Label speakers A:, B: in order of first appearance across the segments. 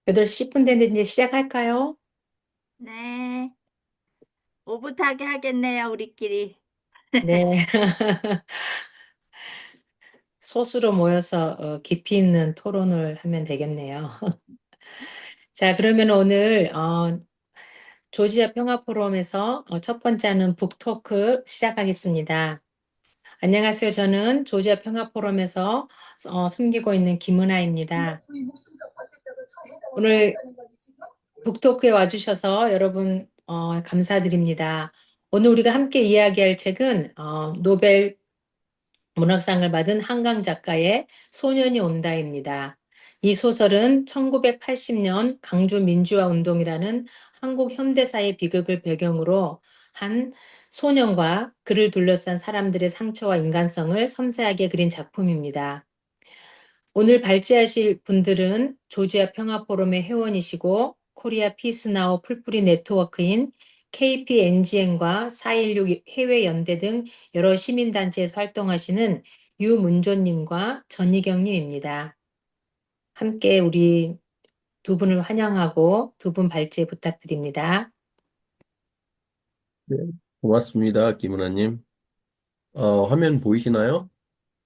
A: 8시 10분 됐는데 이제 시작할까요?
B: 네. 오붓하게 하겠네요, 우리끼리.
A: 네. 소수로 모여서 깊이 있는 토론을 하면 되겠네요. 자, 그러면 오늘 조지아 평화 포럼에서 첫 번째는 북토크 시작하겠습니다. 안녕하세요. 저는 조지아 평화 포럼에서 섬기고 있는 김은아입니다. 오늘 북토크에 와주셔서 여러분 감사드립니다. 오늘 우리가 함께 이야기할 책은 노벨 문학상을 받은 한강 작가의 소년이 온다입니다. 이 소설은 1980년 강주 민주화 운동이라는 한국 현대사의 비극을 배경으로 한 소년과 그를 둘러싼 사람들의 상처와 인간성을 섬세하게 그린 작품입니다. 오늘 발제하실 분들은 조지아 평화포럼의 회원이시고 코리아 피스나우 풀뿌리 네트워크인 KPNGN과 416 해외연대 등 여러 시민단체에서 활동하시는 유문조님과 전희경님입니다. 함께 우리 두 분을 환영하고 두 분 발제 부탁드립니다.
C: 네, 고맙습니다, 김은아님. 화면 보이시나요?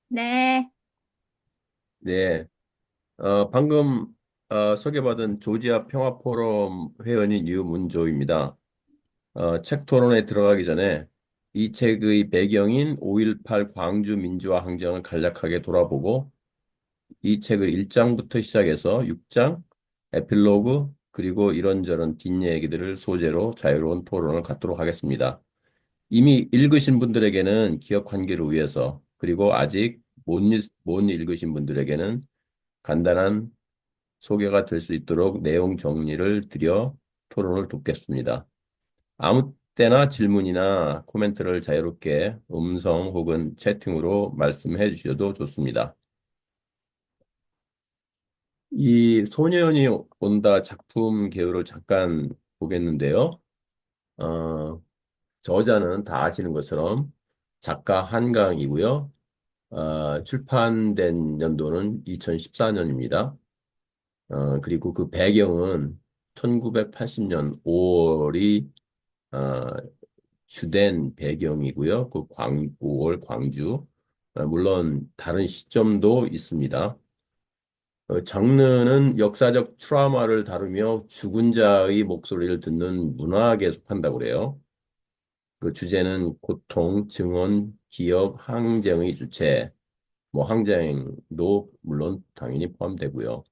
B: 네.
C: 네. 방금 소개받은 조지아 평화포럼 회원인 유문조입니다. 책 토론에 들어가기 전에 이 책의 배경인 5.18 광주 민주화 항쟁을 간략하게 돌아보고 이 책을 1장부터 시작해서 6장, 에필로그, 그리고 이런저런 뒷얘기들을 소재로 자유로운 토론을 갖도록 하겠습니다. 이미 읽으신 분들에게는 기억 관계를 위해서, 그리고 아직 못 읽으신 분들에게는 간단한 소개가 될 수 있도록 내용 정리를 드려 토론을 돕겠습니다. 아무 때나 질문이나 코멘트를 자유롭게 음성 혹은 채팅으로 말씀해 주셔도 좋습니다. 이 소년이 온다 작품 개요를 잠깐 보겠는데요. 어, 저자는 다 아시는 것처럼 작가 한강이고요. 출판된 연도는 2014년입니다. 그리고 그 배경은 1980년 5월이 주된 배경이고요. 5월 광주. 물론 다른 시점도 있습니다. 장르는 역사적 트라우마를 다루며 죽은 자의 목소리를 듣는 문학에 속한다고 그래요. 그 주제는 고통, 증언, 기억, 항쟁의 주체, 뭐 항쟁도 물론 당연히 포함되고요.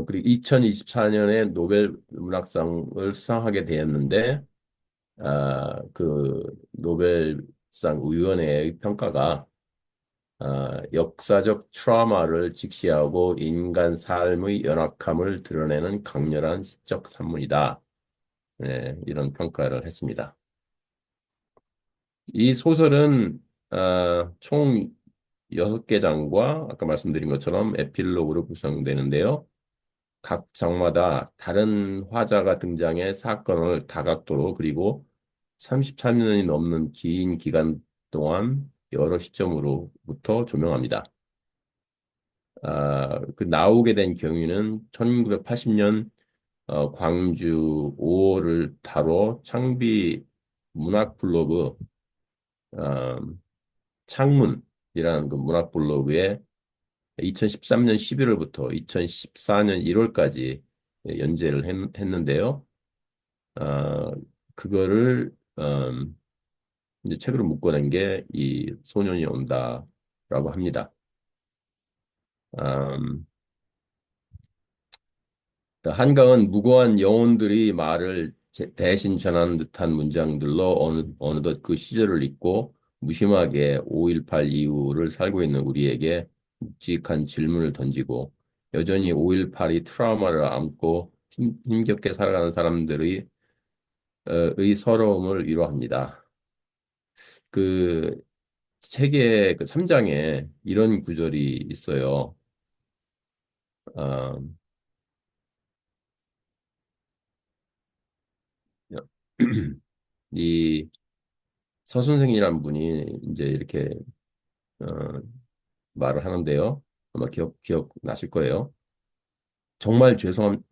C: 그리고 2024년에 노벨 문학상을 수상하게 되었는데, 그 노벨상 위원회의 평가가 역사적 트라우마를 직시하고 인간 삶의 연약함을 드러내는 강렬한 시적 산문이다. 네, 이런 평가를 했습니다. 이 소설은 총 6개 장과 아까 말씀드린 것처럼 에필로그로 구성되는데요. 각 장마다 다른 화자가 등장해 사건을 다각도로 그리고 33년이 넘는 긴 기간 동안 여러 시점으로부터 조명합니다. 그 나오게 된 경위는 1980년 광주 5호를 다뤄 창비 문학 블로그 어, 창문이라는 그 문학 블로그에 2013년 11월부터 2014년 1월까지 연재를 했는데요. 아, 그거를 이제 책으로 묶어낸 게 이 소년이 온다라고 합니다. 음, 한강은 무고한 영혼들이 말을 대신 전하는 듯한 문장들로 어느덧 그 시절을 잊고 무심하게 5.18 이후를 살고 있는 우리에게 묵직한 질문을 던지고 여전히 5.18이 트라우마를 안고 힘겹게 살아가는 사람들의 의 서러움을 위로합니다. 그 책의 그 3장에 이런 구절이 있어요. 어, 이 서선생이라는 분이 이제 이렇게 어, 말을 하는데요. 아마 기억 나실 거예요. 정말 죄송함,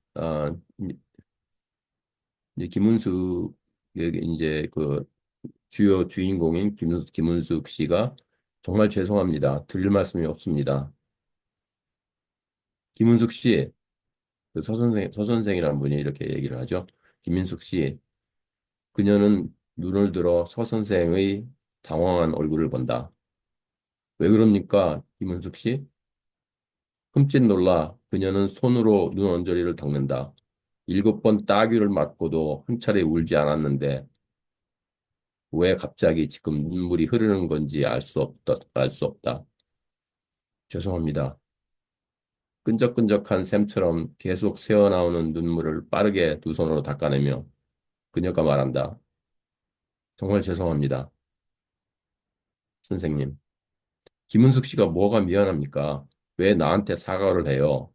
C: 이제 김은숙, 이제 그 주요 주인공인 김은숙 씨가 정말 죄송합니다. 드릴 말씀이 없습니다. 김은숙 씨, 그 서선생이라는 분이 이렇게 얘기를 하죠. 김민숙 씨, 그녀는 눈을 들어 서선생의 당황한 얼굴을 본다. 왜 그럽니까, 김은숙 씨? 흠칫 놀라 그녀는 손으로 눈 언저리를 닦는다. 7번 따귀를 맞고도 한 차례 울지 않았는데 왜 갑자기 지금 눈물이 흐르는 건지 알 수 없다. 죄송합니다. 끈적끈적한 샘처럼 계속 새어나오는 눈물을 빠르게 두 손으로 닦아내며 그녀가 말한다. 정말 죄송합니다. 선생님. 김은숙 씨가 뭐가 미안합니까? 왜 나한테 사과를 해요?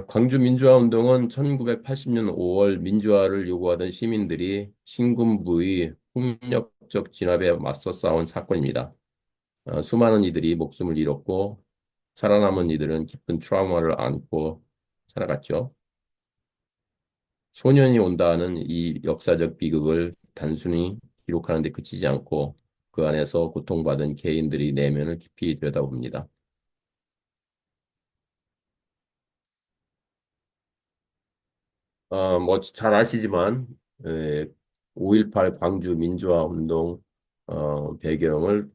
C: 광주 민주화 운동은 1980년 5월 민주화를 요구하던 시민들이 신군부의 폭력적 진압에 맞서 싸운 사건입니다. 수많은 이들이 목숨을 잃었고 살아남은 이들은 깊은 트라우마를 안고 살아갔죠. 소년이 온다는 이 역사적 비극을 단순히 기록하는 데 그치지 않고 그 안에서 고통받은 개인들의 내면을 깊이 들여다봅니다. 뭐 잘 아시지만 5.18 광주 민주화 운동 배경을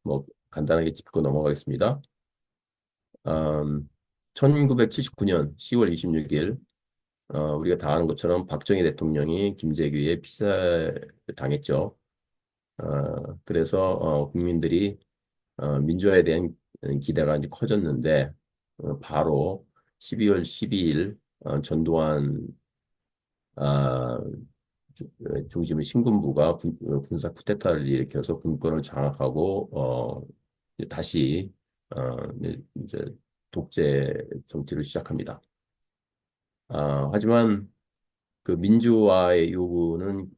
C: 뭐 간단하게 짚고 넘어가겠습니다. 음, 1979년 10월 26일 우리가 다 아는 것처럼 박정희 대통령이 김재규의 피살을 당했죠. 그래서 국민들이 민주화에 대한 기대가 이제 커졌는데 바로 12월 12일 전두환 아, 중심의 신군부가 군사 쿠데타를 일으켜서 군권을 장악하고 이제 다시 이제 독재 정치를 시작합니다. 하지만 그 민주화의 요구는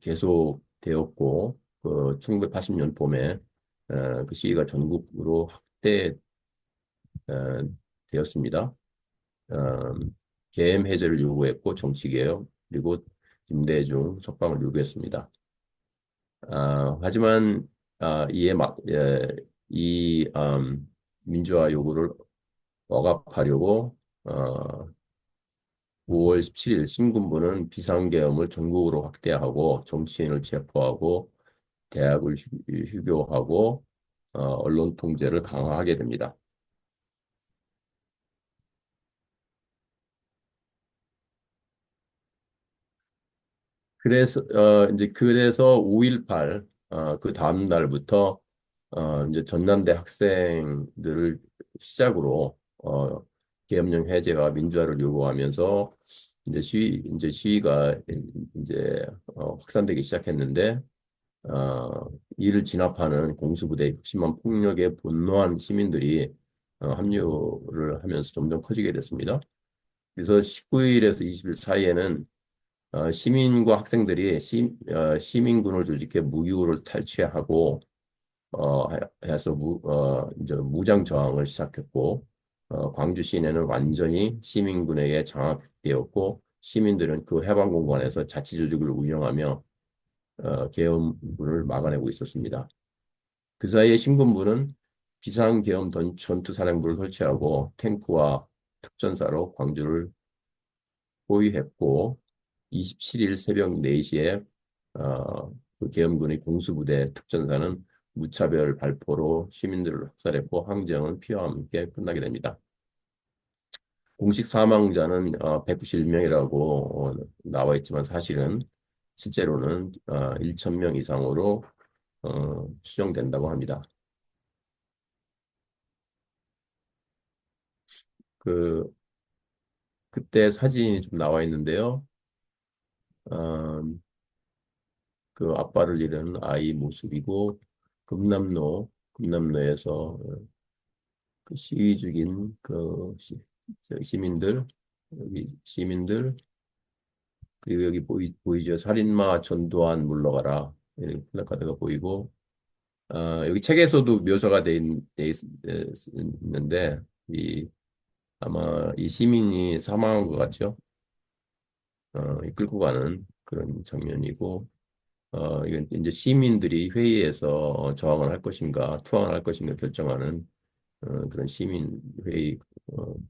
C: 계속 되었고 그 1980년 봄에 그 시위가 전국으로 확대되었습니다. 어, 계엄 해제를 요구했고 정치개혁 그리고 김대중 석방을 요구했습니다. 하지만 이 민주화 요구를 억압하려고 5월 17일 신군부는 비상계엄을 전국으로 확대하고 정치인을 체포하고 대학을 휴교하고 언론 통제를 강화하게 됩니다. 그래서 5.18 그 다음 날부터 이제 전남대 학생들을 시작으로 계엄령 해제와 민주화를 요구하면서 이제 시위가 이제 확산되기 시작했는데 이를 진압하는 공수부대의 극심한 폭력에 분노한 시민들이 합류를 하면서 점점 커지게 됐습니다. 그래서 19일에서 20일 사이에는 시민과 학생들이 시민군을 조직해 무기고를 탈취하고 해서 이제 무장 저항을 시작했고 광주 시내는 완전히 시민군에게 장악되었고 시민들은 그 해방 공간에서 자치 조직을 운영하며 계엄을 막아내고 있었습니다. 그 사이에 신군부는 비상계엄 전투사령부를 설치하고 탱크와 특전사로 광주를 포위했고 27일 새벽 4시에 그 계엄군의 공수부대 특전사는 무차별 발포로 시민들을 학살했고 항쟁은 피해와 함께 끝나게 됩니다. 공식 사망자는 191명이라고 나와 있지만 사실은 실제로는 1천 명 이상으로 추정된다고 합니다. 그 그때 사진이 좀 나와 있는데요. 어, 그 아빠를 잃은 아이 모습이고 금남로에서 그 시위 중인 시민들 여기 시민들 그리고 여기 보이죠 살인마 전두환 물러가라 이런 플래카드가 보이고 여기 책에서도 묘사가 있는데, 아마 이 시민이 사망한 것 같죠? 이 끌고 가는 그런 장면이고, 이건 이제 시민들이 회의에서 저항을 할 것인가, 투항을 할 것인가 결정하는 그런 시민 회의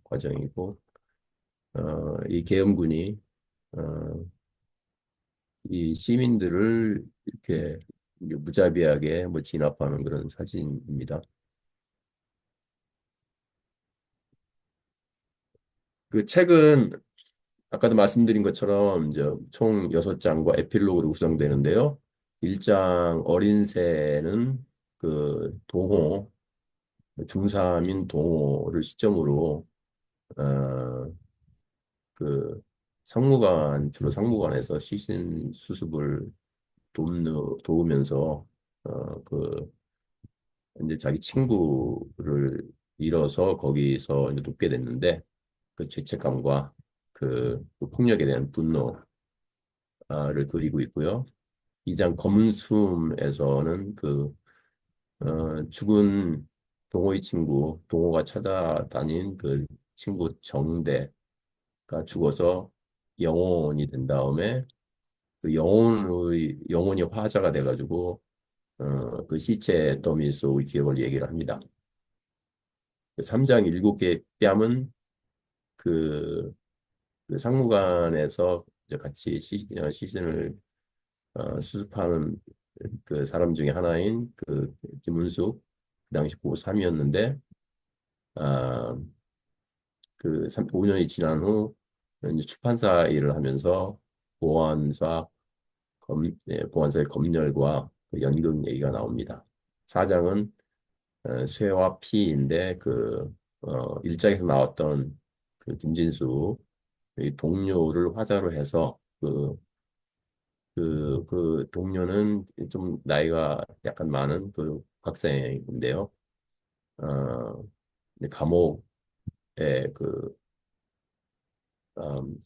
C: 과정이고, 이 계엄군이 어, 이 시민들을 이렇게 이제 무자비하게 뭐 진압하는 그런 사진입니다. 그 책은 아까도 말씀드린 것처럼 이제 총 6장과 에필로그로 구성되는데요. 1장 어린 새는 그 동호, 중삼인 동호를 시점으로 어, 그 주로 상무관에서 시신 수습을 도우면서 그 이제 자기 친구를 잃어서 거기서 이제 눕게 됐는데 그 죄책감과 그 폭력에 대한 분노를 그리고 있고요. 2장 검은 숨에서는 죽은 동호의 친구, 동호가 찾아다닌 그 친구 정대가 죽어서 영혼이 된 다음에 그 영혼이 화자가 돼가지고 그 시체 더미 속의 기억을 얘기를 합니다. 3장 7개 뺨은 그, 그 상무관에서 이제 같이 시신을 수습하는 그 사람 중에 하나인 그 김은숙, 그 당시 고3이었는데 아, 5년이 지난 후 이제 출판사 일을 하면서 보안사 보안사의 검열과 그 연금 얘기가 나옵니다. 4장은 쇠와 피인데 일장에서 나왔던 그 김진수 이 동료를 화자로 해서 그 동료는 좀 나이가 약간 많은 그 학생인데요. 어, 이제 감옥의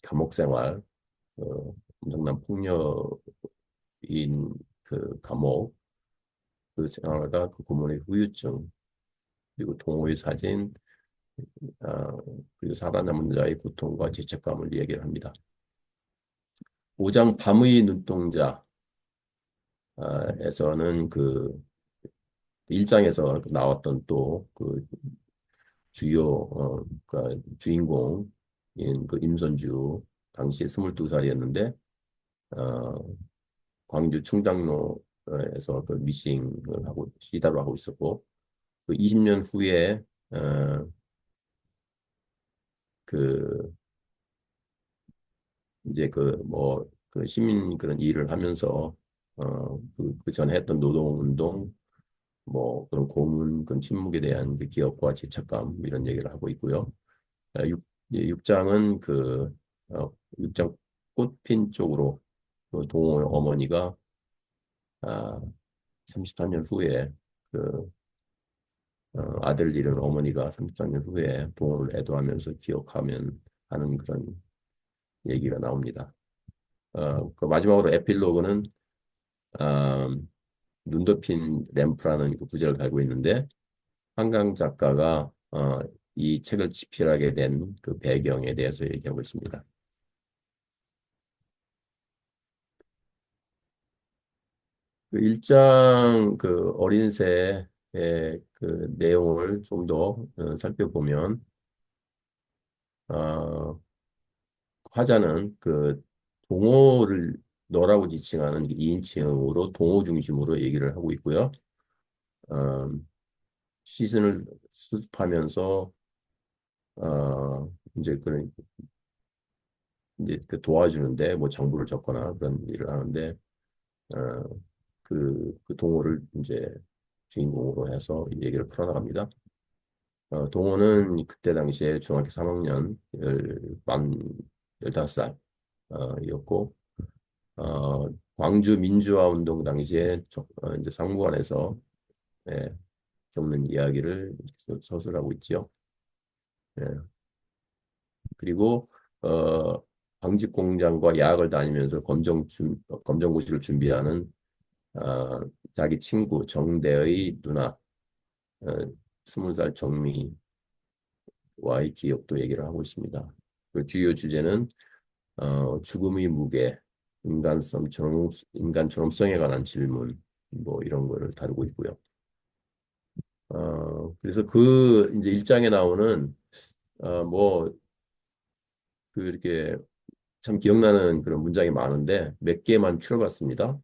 C: 감옥 생활, 엄청난 폭력인 그 감옥, 그 생활과 그 고문의 후유증, 그리고 동호의 사진, 어, 그리고 살아남은 자의 고통과 죄책감을 얘기를 합니다. 5장 밤의 눈동자에서는 그 1장에서 나왔던 또 그 주요 그 주인공인 그 임선주 당시 22살이었는데 어, 광주 충장로에서 그 미싱을 하고 시다를 하고 있었고 그 20년 후에 그 이제 그 시민 그런 일을 하면서 그 전에 했던 노동운동 그런 고문 그런 침묵에 대한 그 기억과 죄책감 이런 얘기를 하고 있고요. 6장은 6장 꽃핀 쪽으로 그 동호의 어머니가 아, 33년 후에 아들을 잃은 어머니가 33년 후에 동호를 애도하면서 기억하면 하는 그런 얘기가 나옵니다. 그 마지막으로 에필로그는 아, 눈 덮인 램프라는 그 부제를 달고 있는데 한강 작가가 이 책을 집필하게 된 그 배경에 대해서 얘기하고 있습니다. 그 1장 그 어린 새의 그 내용을 좀 더 살펴보면 어, 화자는 그 동호를 너라고 지칭하는 2인칭으로 동호 중심으로 얘기를 하고 있고요. 어, 시즌을 수습하면서 이제 이제 그 도와주는데 뭐 장부를 적거나 그런 일을 하는데 어, 그 동호를 이제 주인공으로 해서 이 얘기를 풀어나갑니다. 동호는 그때 당시에 중학교 3학년 만 15살 이었고 광주 민주화 운동 당시에 이제 상무관에서 예, 겪는 이야기를 서술하고 있지요. 예. 그리고 방직 공장과 야학을 다니면서 검정고시를 준비하는 자기 친구 정대의 누나, 어, 20살 정미와의 기억도 얘기를 하고 있습니다. 그 주요 주제는 죽음의 무게, 인간처럼성에 관한 질문, 뭐 이런 거를 다루고 있고요. 그래서 그 이제 일장에 나오는 뭐 그 이렇게 참 기억나는 그런 문장이 많은데 몇 개만 추려봤습니다.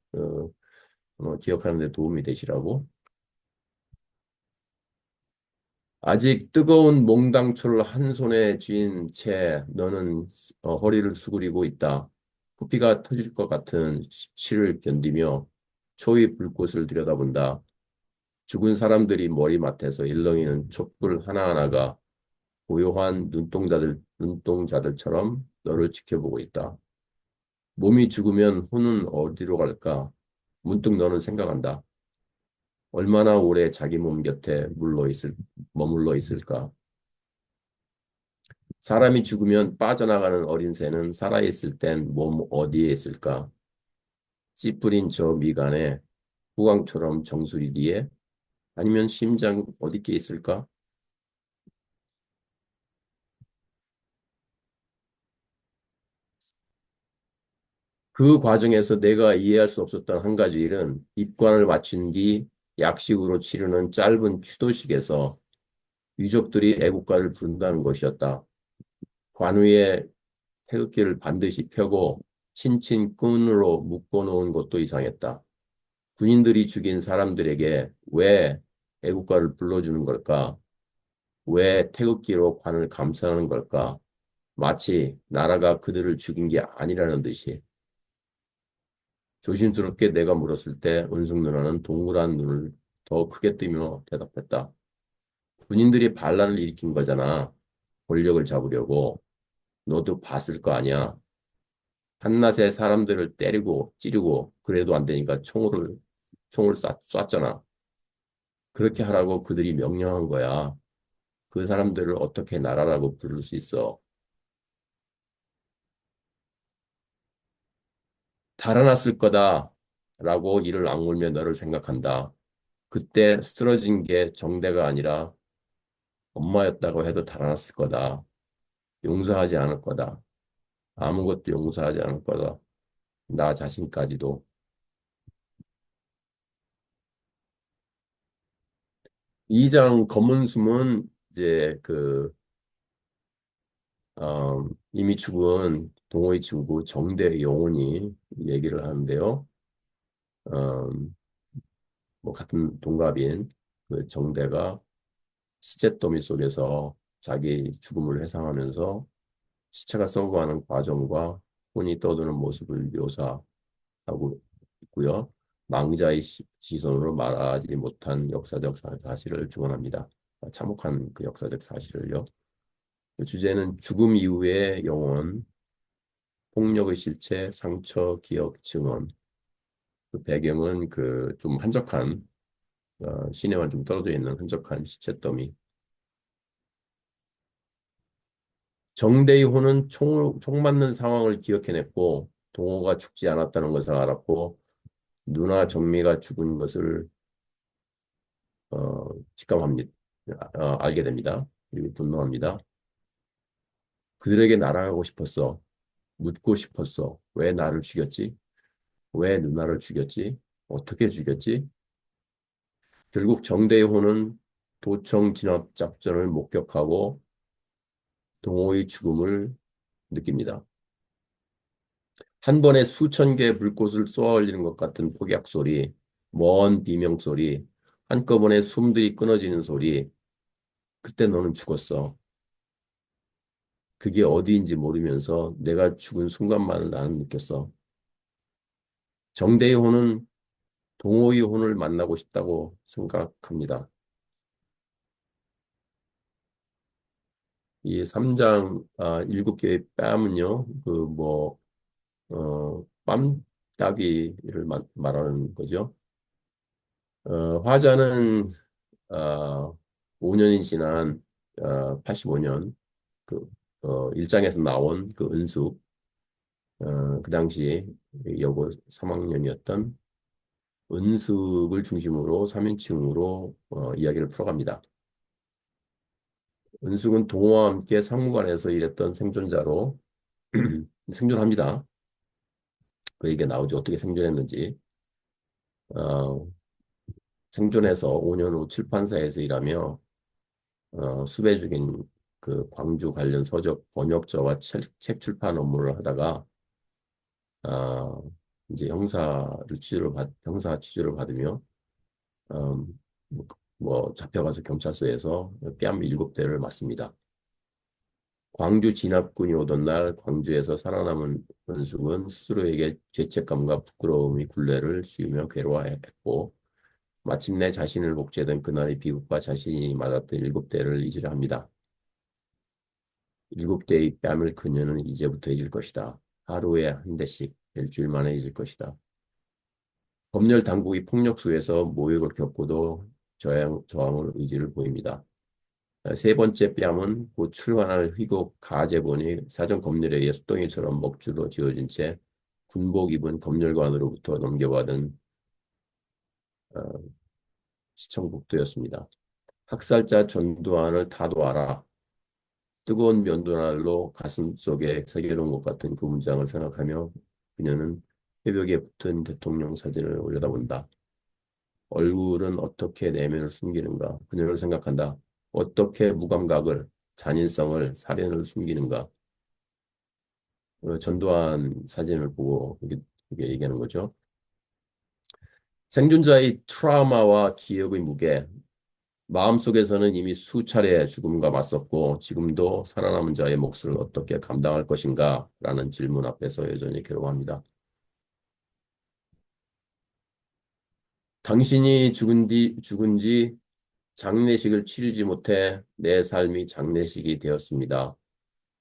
C: 기억하는 데 도움이 되시라고. 아직 뜨거운 몽당초를 한 손에 쥔 채 너는 허리를 수그리고 있다. 코피가 터질 것 같은 시를 견디며 초의 불꽃을 들여다본다. 죽은 사람들이 머리맡에서 일렁이는 촛불 하나하나가 고요한 눈동자들처럼 너를 지켜보고 있다. 몸이 죽으면 혼은 어디로 갈까? 문득 너는 생각한다. 얼마나 오래 자기 몸 곁에 머물러 있을까? 사람이 죽으면 빠져나가는 어린 새는 살아있을 땐 몸 어디에 있을까? 찌푸린 저 미간에 후광처럼 정수리 뒤에 아니면 심장 어디께 있을까? 그 과정에서 내가 이해할 수 없었던 한 가지 일은 입관을 마친 뒤 약식으로 치르는 짧은 추도식에서 유족들이 애국가를 부른다는 것이었다. 관우의 태극기를 반드시 펴고 친친 끈으로 묶어놓은 것도 이상했다. 군인들이 죽인 사람들에게 왜 애국가를 불러주는 걸까? 왜 태극기로 관을 감싸는 걸까? 마치 나라가 그들을 죽인 게 아니라는 듯이. 조심스럽게 내가 물었을 때 은숙 누나는 동그란 눈을 더 크게 뜨며 대답했다. 군인들이 반란을 일으킨 거잖아. 권력을 잡으려고. 너도 봤을 거 아니야. 한낮에 사람들을 때리고 찌르고 그래도 안 되니까 총을 쐈잖아. 그렇게 하라고 그들이 명령한 거야. 그 사람들을 어떻게 나라라고 부를 수 있어? 달아났을 거다라고 이를 악물며 너를 생각한다. 그때 쓰러진 게 정대가 아니라 엄마였다고 해도 달아났을 거다. 용서하지 않을 거다. 아무것도 용서하지 않을 거다. 나 자신까지도. 이장 검은 숨은 이제 이미 죽은 동호회 친구 정대 영혼이 얘기를 하는데요. 음, 뭐 같은 동갑인 그 정대가 시체더미 속에서 자기 죽음을 회상하면서 시체가 썩어가는 과정과 혼이 떠드는 모습을 묘사하고 있고요. 망자의 시선으로 말하지 못한 역사적 사실을 증언합니다. 참혹한 그 역사적 사실을요. 그 주제는 죽음 이후의 영혼, 폭력의 실체, 상처, 기억, 증언. 그 배경은 그 좀 한적한 시내와 좀 떨어져 있는 한적한 시체 더미. 정대희호는 총 맞는 상황을 기억해냈고 동호가 죽지 않았다는 것을 알았고 누나 정미가 죽은 것을 직감합니다. 알게 됩니다. 그리고 분노합니다. 그들에게 날아가고 싶었어. 묻고 싶었어. 왜 나를 죽였지? 왜 누나를 죽였지? 어떻게 죽였지? 결국 정대호는 도청 진압 작전을 목격하고 동호의 죽음을 느낍니다. 한 번에 수천 개의 불꽃을 쏘아 올리는 것 같은 폭약 소리, 먼 비명 소리, 한꺼번에 숨들이 끊어지는 소리. 그때 너는 죽었어. 그게 어디인지 모르면서 내가 죽은 순간만을 나는 느꼈어. 정대의 혼은 동호의 혼을 만나고 싶다고 생각합니다. 이 3장 7개의 뺨은요, 뺨따기를 말하는 거죠. 화자는 5년이 지난 85년 그 1장에서 나온 그 은숙 그 당시 여고 3학년이었던 은숙을 중심으로 3인칭으로 이야기를 풀어갑니다. 은숙은 동호와 함께 상무관에서 일했던 생존자로 생존합니다. 그에게 나오지 어떻게 생존했는지. 어, 생존해서 5년 후 출판사에서 일하며 수배 중인 그 광주 관련 서적 번역자와 책 출판 업무를 하다가 아, 이제 형사 취조를 받으며 음, 뭐 잡혀가서 경찰서에서 뺨 7대를 맞습니다. 광주 진압군이 오던 날 광주에서 살아남은 원숙은 스스로에게 죄책감과 부끄러움이 굴레를 씌우며 괴로워했고 마침내 자신을 복제된 그날의 비극과 자신이 맞았던 7대를 잊으려 합니다. 7대의 뺨을 그녀는 이제부터 잊을 것이다. 하루에 한 대씩 일주일 만에 잊을 것이다. 법렬 당국이 폭력 속에서 모욕을 겪고도 저항을 의지를 보입니다. 세 번째 뺨은 곧 출관할 휘곡 가제본이 사전 검열에 의해 수동이처럼 먹줄로 지어진 채 군복 입은 검열관으로부터 넘겨받은 어, 시청복도였습니다. 학살자 전두환을 다 놓아라. 뜨거운 면도날로 가슴 속에 새겨놓은 것 같은 그 문장을 생각하며 그녀는 회벽에 붙은 대통령 사진을 올려다본다. 얼굴은 어떻게 내면을 숨기는가? 그녀를 생각한다. 어떻게 무감각을, 잔인성을, 살인을 숨기는가? 전두환 사진을 보고 이게 얘기하는 거죠. 생존자의 트라우마와 기억의 무게, 마음속에서는 이미 수차례 죽음과 맞섰고 지금도 살아남은 자의 몫을 어떻게 감당할 것인가? 라는 질문 앞에서 여전히 괴로워합니다. 당신이 죽은 지 장례식을 치르지 못해 내 삶이 장례식이 되었습니다.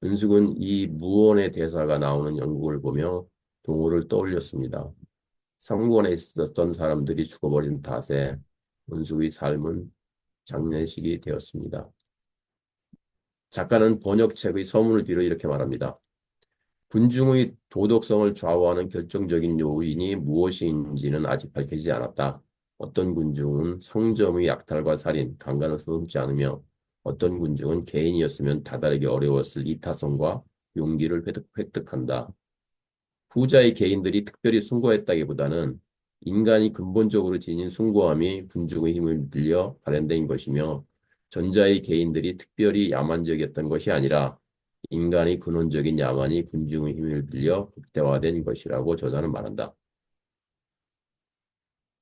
C: 은숙은 이 무언의 대사가 나오는 연극을 보며 동호를 떠올렸습니다. 상권에 있었던 사람들이 죽어버린 탓에 은숙의 삶은 장례식이 되었습니다. 작가는 번역책의 서문을 뒤로 이렇게 말합니다. 군중의 도덕성을 좌우하는 결정적인 요인이 무엇인지는 아직 밝혀지지 않았다. 어떤 군중은 성점의 약탈과 살인, 강간을 서슴지 않으며 어떤 군중은 개인이었으면 다다르기 어려웠을 이타성과 용기를 획득한다. 후자의 개인들이 특별히 숭고했다기보다는 인간이 근본적으로 지닌 숭고함이 군중의 힘을 빌려 발현된 것이며 전자의 개인들이 특별히 야만적이었던 것이 아니라 인간의 근원적인 야만이 군중의 힘을 빌려 극대화된 것이라고 저자는 말한다.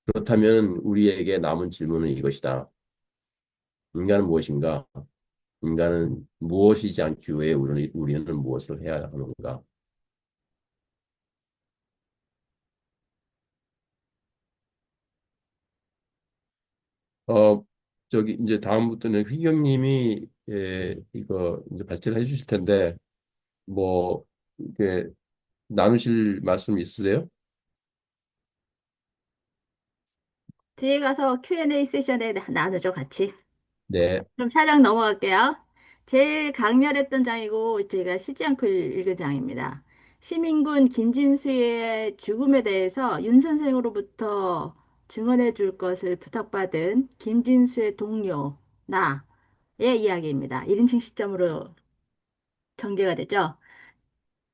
C: 그렇다면 우리에게 남은 질문은 이것이다. 인간은 무엇인가? 인간은 무엇이지 않기 위해 우리는 무엇을 해야 하는가? 어, 저기 이제 다음부터는 휘경님이 이거 이제 발제를 해주실 텐데 뭐 이렇게 나누실 말씀 있으세요?
B: 뒤에 가서 Q&A 세션에 나누죠, 같이.
C: 네,
B: 그럼 4장 넘어갈게요. 제일 강렬했던 장이고 제가 쉬지 않고 읽은 장입니다. 시민군 김진수의 죽음에 대해서 윤 선생으로부터 증언해 줄 것을 부탁받은 김진수의 동료, 나의 이야기입니다. 1인칭 시점으로 전개가 되죠.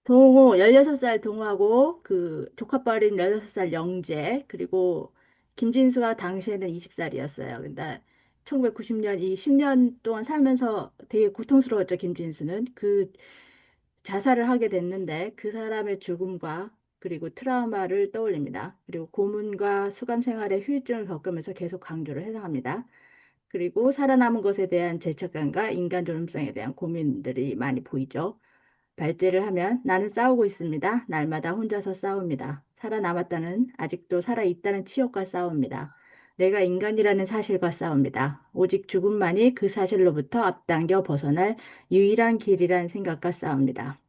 B: 동호, 16살 동호하고 그 조카뻘인 16살 영재, 그리고 김진수가 당시에는 20살이었어요. 근데 1990년, 이 10년 동안 살면서 되게 고통스러웠죠, 김진수는. 그 자살을 하게 됐는데 그 사람의 죽음과 그리고 트라우마를 떠올립니다. 그리고 고문과 수감 생활의 후유증을 겪으면서 계속 강조를 해석합니다. 그리고 살아남은 것에 대한 죄책감과 인간 존엄성에 대한 고민들이 많이 보이죠. 발제를 하면 나는 싸우고 있습니다. 날마다 혼자서 싸웁니다. 살아남았다는 아직도 살아있다는 치욕과 싸웁니다. 내가 인간이라는 사실과 싸웁니다. 오직 죽음만이 그 사실로부터 앞당겨 벗어날 유일한 길이란 생각과 싸웁니다.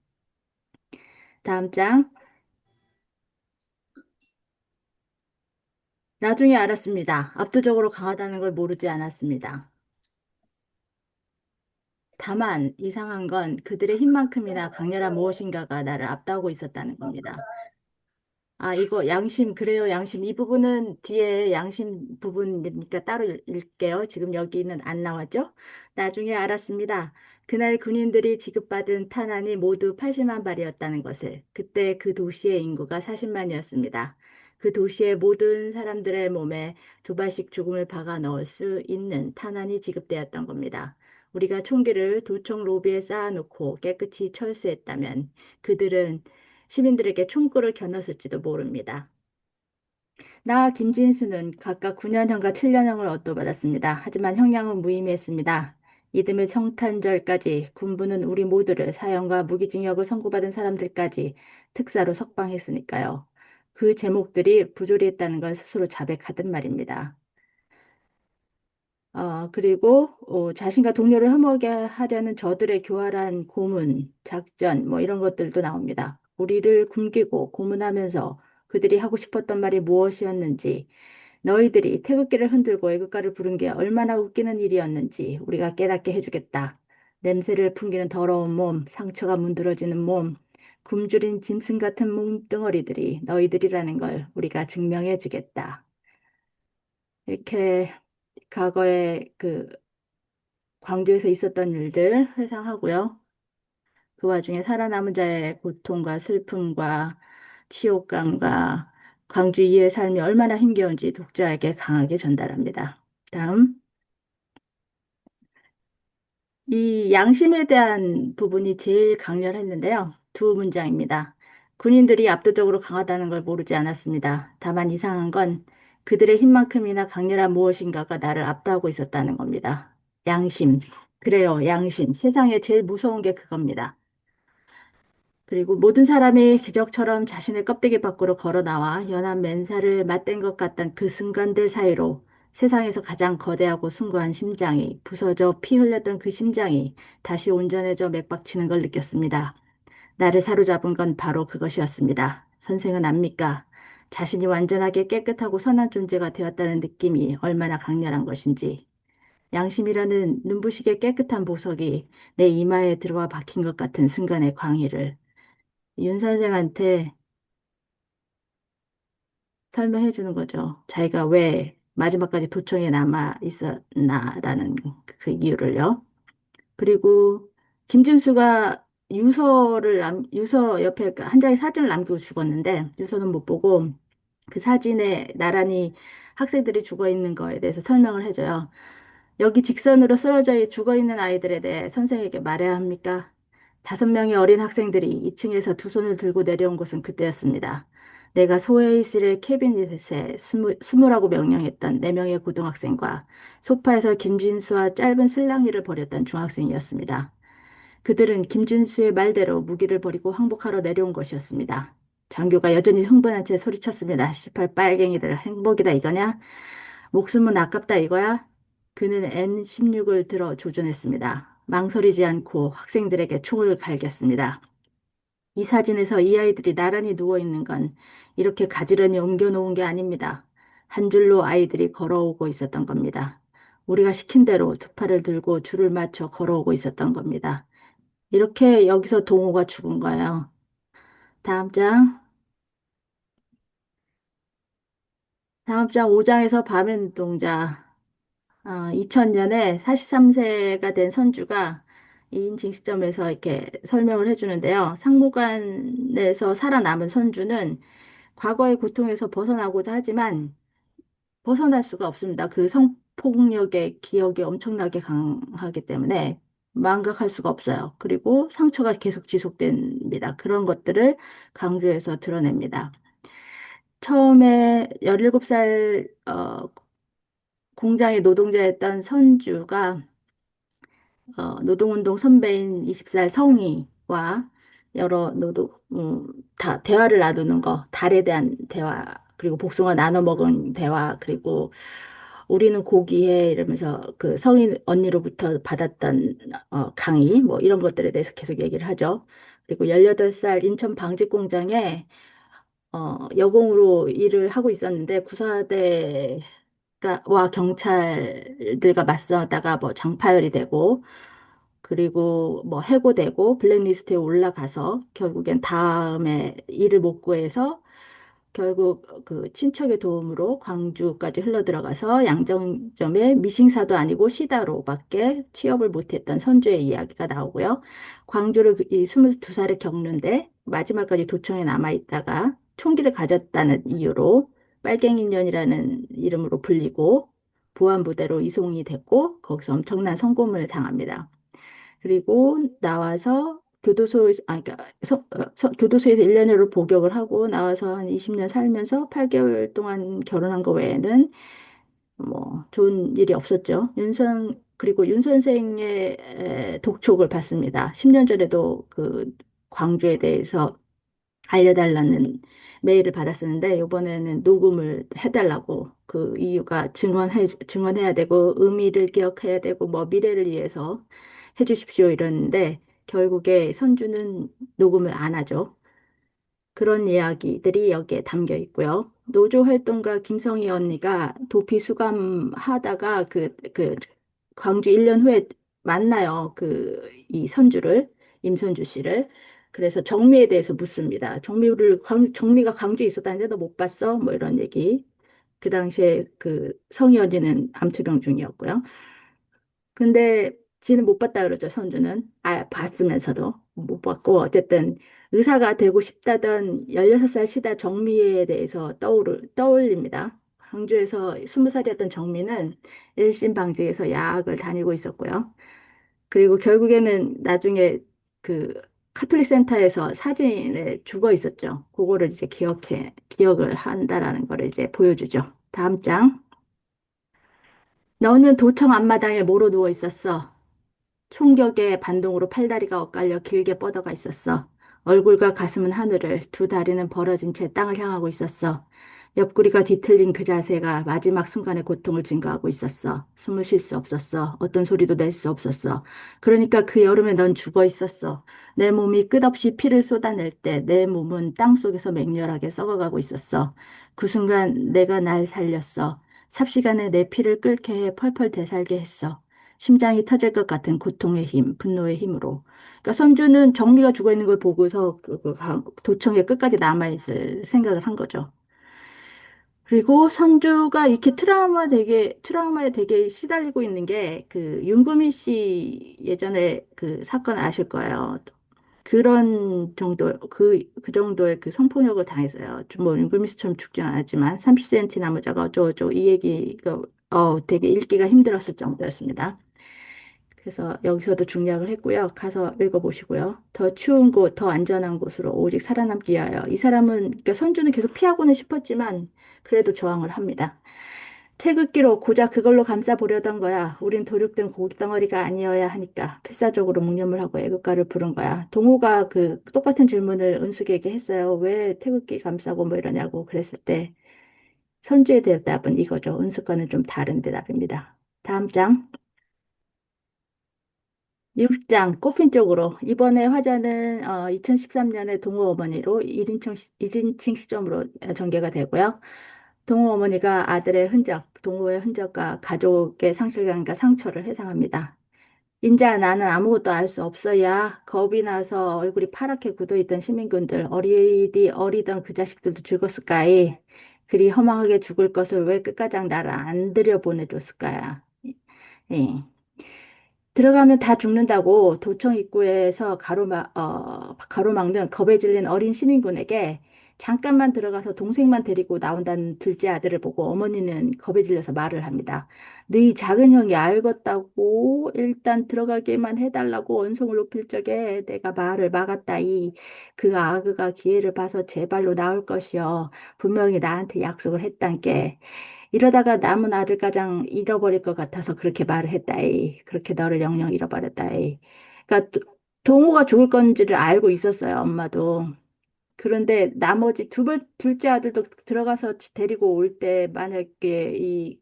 B: 다음 장. 나중에 알았습니다. 압도적으로 강하다는 걸 모르지 않았습니다. 다만 이상한 건 그들의 힘만큼이나 강렬한 무엇인가가 나를 압도하고 있었다는 겁니다. 아, 이거 양심, 그래요, 양심. 이 부분은 뒤에 양심 부분이니까 따로 읽게요. 지금 여기는 안 나왔죠? 나중에 알았습니다. 그날 군인들이 지급받은 탄환이 모두 80만 발이었다는 것을. 그때 그 도시의 인구가 40만이었습니다. 그 도시의 모든 사람들의 몸에 두 발씩 죽음을 박아 넣을 수 있는 탄환이 지급되었던 겁니다. 우리가 총기를 도청 로비에 쌓아놓고 깨끗이 철수했다면 그들은 시민들에게 총구를 겨눴을지도 모릅니다. 나 김진수는 각각 9년형과 7년형을 얻어받았습니다. 하지만 형량은 무의미했습니다. 이듬해 성탄절까지 군부는 우리 모두를 사형과 무기징역을 선고받은 사람들까지 특사로 석방했으니까요. 그 제목들이 부조리했다는 걸 스스로 자백하듯 말입니다. 그리고 자신과 동료를 혐오하게 하려는 저들의 교활한 고문, 작전, 뭐 이런 것들도 나옵니다. 우리를 굶기고 고문하면서 그들이 하고 싶었던 말이 무엇이었는지, 너희들이 태극기를 흔들고 애국가를 부른 게 얼마나 웃기는 일이었는지 우리가 깨닫게 해주겠다. 냄새를 풍기는 더러운 몸, 상처가 문드러지는 몸, 굶주린 짐승 같은 몸뚱어리들이 너희들이라는 걸 우리가 증명해 주겠다. 이렇게 과거에 그 광주에서 있었던 일들 회상하고요. 그 와중에 살아남은 자의 고통과 슬픔과 치욕감과 광주 이의 삶이 얼마나 힘겨운지 독자에게 강하게 전달합니다. 다음, 이 양심에 대한 부분이 제일 강렬했는데요. 두 문장입니다. 군인들이 압도적으로 강하다는 걸 모르지 않았습니다. 다만 이상한 건 그들의 힘만큼이나 강렬한 무엇인가가 나를 압도하고 있었다는 겁니다. 양심. 그래요, 양심. 세상에 제일 무서운 게 그겁니다. 그리고 모든 사람이 기적처럼 자신의 껍데기 밖으로 걸어 나와 연한 맨살을 맞댄 것 같던 그 순간들 사이로 세상에서 가장 거대하고 숭고한 심장이 부서져 피 흘렸던 그 심장이 다시 온전해져 맥박치는 걸 느꼈습니다. 나를 사로잡은 건 바로 그것이었습니다. 선생은 압니까? 자신이 완전하게 깨끗하고 선한 존재가 되었다는 느낌이 얼마나 강렬한 것인지. 양심이라는 눈부시게 깨끗한 보석이 내 이마에 들어와 박힌 것 같은 순간의 광희를 윤 선생한테 설명해 주는 거죠. 자기가 왜 마지막까지 도청에 남아 있었나라는 그 이유를요. 그리고 김진수가 유서 옆에 한 장의 사진을 남기고 죽었는데 유서는 못 보고 그 사진에 나란히 학생들이 죽어 있는 거에 대해서 설명을 해줘요. 여기 직선으로 쓰러져 죽어 있는 아이들에 대해 선생에게 말해야 합니까? 5명의 어린 학생들이 2층에서 두 손을 들고 내려온 것은 그때였습니다. 내가 소회의실의 캐비닛에 숨으라고 명령했던 4명의 고등학생과 소파에서 김진수와 짧은 슬랑이를 벌였던 중학생이었습니다. 그들은 김진수의 말대로 무기를 버리고 항복하러 내려온 것이었습니다. 장교가 여전히 흥분한 채 소리쳤습니다. 18 빨갱이들 행복이다 이거냐? 목숨은 아깝다 이거야? 그는 N16을 들어 조준했습니다. 망설이지 않고 학생들에게 총을 갈겼습니다. 이 사진에서 이 아이들이 나란히 누워 있는 건 이렇게 가지런히 옮겨놓은 게 아닙니다. 한 줄로 아이들이 걸어오고 있었던 겁니다. 우리가 시킨 대로 두 팔을 들고 줄을 맞춰 걸어오고 있었던 겁니다. 이렇게 여기서 동호가 죽은 거예요. 다음 장. 다음 장 5장에서 밤의 눈동자. 2000년에 43세가 된 선주가 2인 징시점에서 이렇게 설명을 해주는데요. 상무관에서 살아남은 선주는 과거의 고통에서 벗어나고자 하지만 벗어날 수가 없습니다. 그 성폭력의 기억이 엄청나게 강하기 때문에 망각할 수가 없어요. 그리고 상처가 계속 지속됩니다. 그런 것들을 강조해서 드러냅니다. 처음에 17살 공장의 노동자였던 선주가 노동운동 선배인 20살 성희와 여러 다 대화를 나누는 거, 달에 대한 대화, 그리고 복숭아 나눠 먹은 대화, 그리고 우리는 고귀해 이러면서 그 성인 언니로부터 받았던 강의, 뭐 이런 것들에 대해서 계속 얘기를 하죠. 그리고 18살 인천 방직 공장에 여공으로 일을 하고 있었는데 구사대와 경찰들과 맞서다가 뭐 장파열이 되고 그리고 뭐 해고되고 블랙리스트에 올라가서 결국엔 다음에 일을 못 구해서 결국 그 친척의 도움으로 광주까지 흘러들어가서 양정점의 미싱사도 아니고 시다로밖에 취업을 못했던 선주의 이야기가 나오고요. 광주를 이 22살에 겪는데 마지막까지 도청에 남아있다가 총기를 가졌다는 이유로 빨갱이년이라는 이름으로 불리고 보안부대로 이송이 됐고 거기서 엄청난 성공을 당합니다. 그리고 나와서 교도소에서 1년으로 복역을 하고 나와서 한 20년 살면서 8개월 동안 결혼한 거 외에는 뭐 좋은 일이 없었죠. 그리고 윤 선생의 독촉을 받습니다. 10년 전에도 그 광주에 대해서 알려달라는 메일을 받았었는데 이번에는 녹음을 해달라고 그 이유가 증언해야 되고 의미를 기억해야 되고 뭐 미래를 위해서 해주십시오 이러는데 결국에 선주는 녹음을 안 하죠. 그런 이야기들이 여기에 담겨 있고요. 노조 활동가 김성희 언니가 도피 수감하다가 그 광주 1년 후에 만나요. 이 선주를, 임선주 씨를. 그래서 정미에 대해서 묻습니다. 정미가 광주에 있었다는데 너 못 봤어? 뭐 이런 얘기. 그 당시에 그 성희 언니는 암투병 중이었고요. 근데 지는 못 봤다 그러죠, 선주는. 봤으면서도 못 봤고, 어쨌든 의사가 되고 싶다던 16살 시다 정미에 대해서 떠올립니다. 광주에서 20살이었던 정미는 일신방직에서 야학을 다니고 있었고요. 그리고 결국에는 나중에 그 카톨릭 센터에서 사진에 죽어 있었죠. 그거를 이제 기억을 한다라는 거를 이제 보여주죠. 다음 장. 너는 도청 앞마당에 뭐로 누워 있었어? 총격의 반동으로 팔다리가 엇갈려 길게 뻗어가 있었어. 얼굴과 가슴은 하늘을, 두 다리는 벌어진 채 땅을 향하고 있었어. 옆구리가 뒤틀린 그 자세가 마지막 순간의 고통을 증가하고 있었어. 숨을 쉴 수 없었어. 어떤 소리도 낼 수 없었어. 그러니까 그 여름에 넌 죽어 있었어. 내 몸이 끝없이 피를 쏟아낼 때 내 몸은 땅 속에서 맹렬하게 썩어가고 있었어. 그 순간 내가 날 살렸어. 삽시간에 내 피를 끓게 해 펄펄 되살게 했어. 심장이 터질 것 같은 고통의 힘, 분노의 힘으로. 그러니까 선주는 정미가 죽어 있는 걸 보고서 도청에 끝까지 남아있을 생각을 한 거죠. 그리고 선주가 이렇게 트라우마에 되게 시달리고 있는 게 그 윤구미 씨 예전에 그 사건 아실 거예요. 그런 정도, 그 정도의 그 성폭력을 당했어요. 뭐 윤구미 씨처럼 죽진 않았지만 30cm 남자가 어쩌고저쩌고 이 얘기가 되게 읽기가 힘들었을 정도였습니다. 그래서 여기서도 중략을 했고요. 가서 읽어보시고요. 더 추운 곳, 더 안전한 곳으로 오직 살아남기 위하여. 이 사람은, 그러니까 선주는 계속 피하고는 싶었지만 그래도 저항을 합니다. 태극기로 고작 그걸로 감싸보려던 거야. 우린 도륙된 고깃덩어리가 아니어야 하니까 필사적으로 묵념을 하고 애국가를 부른 거야. 동호가 그 똑같은 질문을 은숙에게 했어요. 왜 태극기 감싸고 뭐 이러냐고 그랬을 때 선주의 대답은 이거죠. 은숙과는 좀 다른 대답입니다. 다음 장. 6장 꽃핀 쪽으로 이번에 화자는 2013년에 동호 어머니로 1인칭 시점으로 전개가 되고요. 동호 어머니가 아들의 흔적, 동호의 흔적과 가족의 상실감과 상처를 회상합니다. 인자 나는 아무것도 알 수 없어야 겁이 나서 얼굴이 파랗게 굳어있던 시민군들 어리던 그 자식들도 죽었을까이 그리 허망하게 죽을 것을 왜 끝가장 나를 안 들여보내줬을까야. 예. 들어가면 다 죽는다고 도청 입구에서 가로막는 겁에 질린 어린 시민군에게 잠깐만 들어가서 동생만 데리고 나온다는 둘째 아들을 보고 어머니는 겁에 질려서 말을 합니다. 너희 작은 형이 알겠다고 일단 들어가게만 해달라고 언성을 높일 적에 내가 말을 막았다이. 그 아그가 기회를 봐서 제 발로 나올 것이여. 분명히 나한테 약속을 했단께. 이러다가 남은 아들 가장 잃어버릴 것 같아서 그렇게 말을 했다이. 그렇게 너를 영영 잃어버렸다이. 그러니까 동호가 죽을 건지를 알고 있었어요, 엄마도. 그런데 나머지 둘째 아들도 들어가서 데리고 올 때 만약에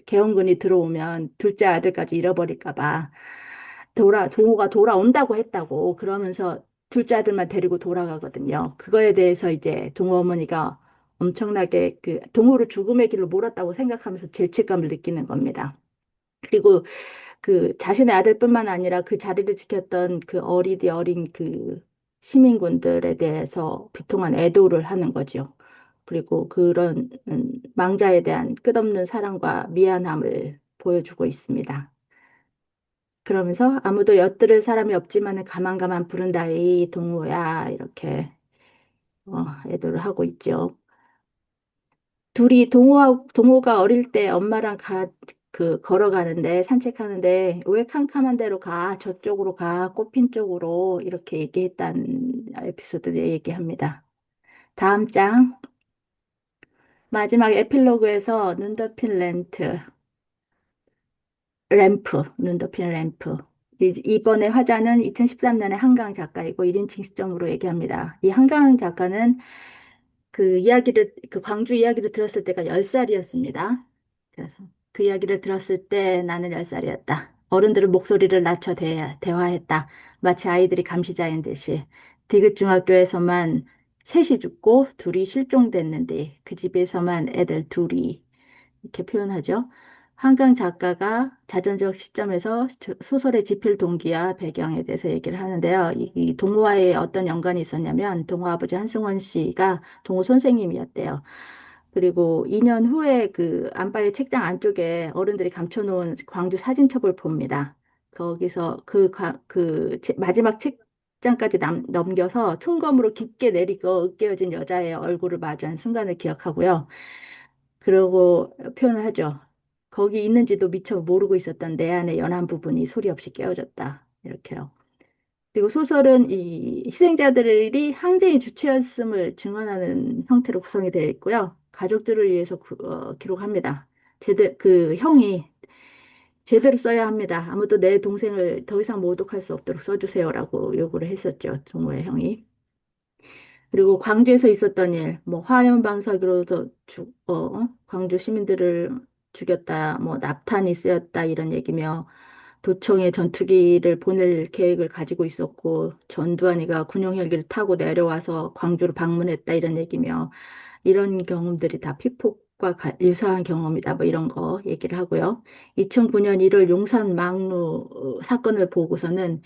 B: 계엄군이 들어오면 둘째 아들까지 잃어버릴까 봐 동호가 돌아온다고 했다고 그러면서 둘째 아들만 데리고 돌아가거든요. 그거에 대해서 이제 동호 어머니가 엄청나게 그 동호를 죽음의 길로 몰았다고 생각하면서 죄책감을 느끼는 겁니다. 그리고 그 자신의 아들뿐만 아니라 그 자리를 지켰던 그 어린 그 시민군들에 대해서 비통한 애도를 하는 거죠. 그리고 그런 망자에 대한 끝없는 사랑과 미안함을 보여주고 있습니다. 그러면서 아무도 엿들을 사람이 없지만은 가만 부른다 이 동호야 이렇게 애도를 하고 있죠. 둘이 동호가 어릴 때 엄마랑 걸어가는데 산책하는데 왜 캄캄한 데로 가? 저쪽으로 가. 꽃핀 쪽으로 이렇게 얘기했다는 에피소드를 얘기합니다. 다음 장 마지막 에필로그에서 눈 덮인 램프. 이번에 화자는 2013년에 한강 작가이고 1인칭 시점으로 얘기합니다. 이 한강 작가는 그 광주 이야기를 들었을 때가 10살이었습니다. 그래서 그 이야기를 들었을 때 나는 10살이었다. 어른들은 목소리를 낮춰 대화했다. 마치 아이들이 감시자인 듯이. 디귿 중학교에서만 셋이 죽고 둘이 실종됐는데 그 집에서만 애들 둘이 이렇게 표현하죠. 한강 작가가 자전적 시점에서 소설의 집필 동기와 배경에 대해서 얘기를 하는데요. 이 동호와에 어떤 연관이 있었냐면 동호 아버지 한승원 씨가 동호 선생님이었대요. 그리고 2년 후에 그 안방의 책장 안쪽에 어른들이 감춰놓은 광주 사진첩을 봅니다. 거기서 마지막 책장까지 넘겨서 총검으로 깊게 내리고 으깨어진 여자의 얼굴을 마주한 순간을 기억하고요. 그러고 표현을 하죠. 거기 있는지도 미처 모르고 있었던 내 안의 연한 부분이 소리 없이 깨어졌다. 이렇게요. 그리고 소설은 이 희생자들이 항쟁의 주체였음을 증언하는 형태로 구성이 되어 있고요. 가족들을 위해서 기록합니다. 그 형이 제대로 써야 합니다. 아무도 내 동생을 더 이상 모독할 수 없도록 써주세요라고 요구를 했었죠. 종호의 형이. 그리고 광주에서 있었던 일, 뭐 화염방사기로도 광주 시민들을 죽였다, 뭐 납탄이 쓰였다 이런 얘기며 도청에 전투기를 보낼 계획을 가지고 있었고 전두환이가 군용 헬기를 타고 내려와서 광주를 방문했다 이런 얘기며 이런 경험들이 다 피폭과 유사한 경험이다 뭐 이런 거 얘기를 하고요. 2009년 1월 용산 망루 사건을 보고서는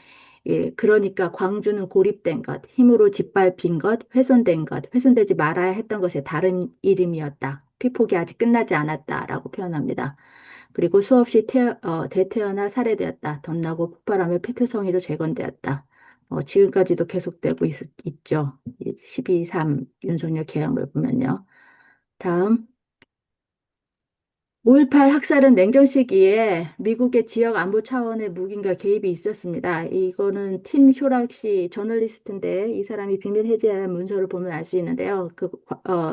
B: 예, 그러니까 광주는 고립된 것, 힘으로 짓밟힌 것, 훼손된 것, 훼손되지 말아야 했던 것의 다른 이름이었다. 피폭이 아직 끝나지 않았다라고 표현합니다. 그리고 수없이 되태어나 살해되었다. 덧나고 폭발하며 페트성이로 재건되었다. 지금까지도 계속되고 있죠. 12.3 윤석열 계엄을 보면요. 다음. 5.18 학살은 냉전 시기에 미국의 지역 안보 차원의 무기인가 개입이 있었습니다. 이거는 팀 쇼락시 저널리스트인데 이 사람이 비밀 해제한 문서를 보면 알 수 있는데요.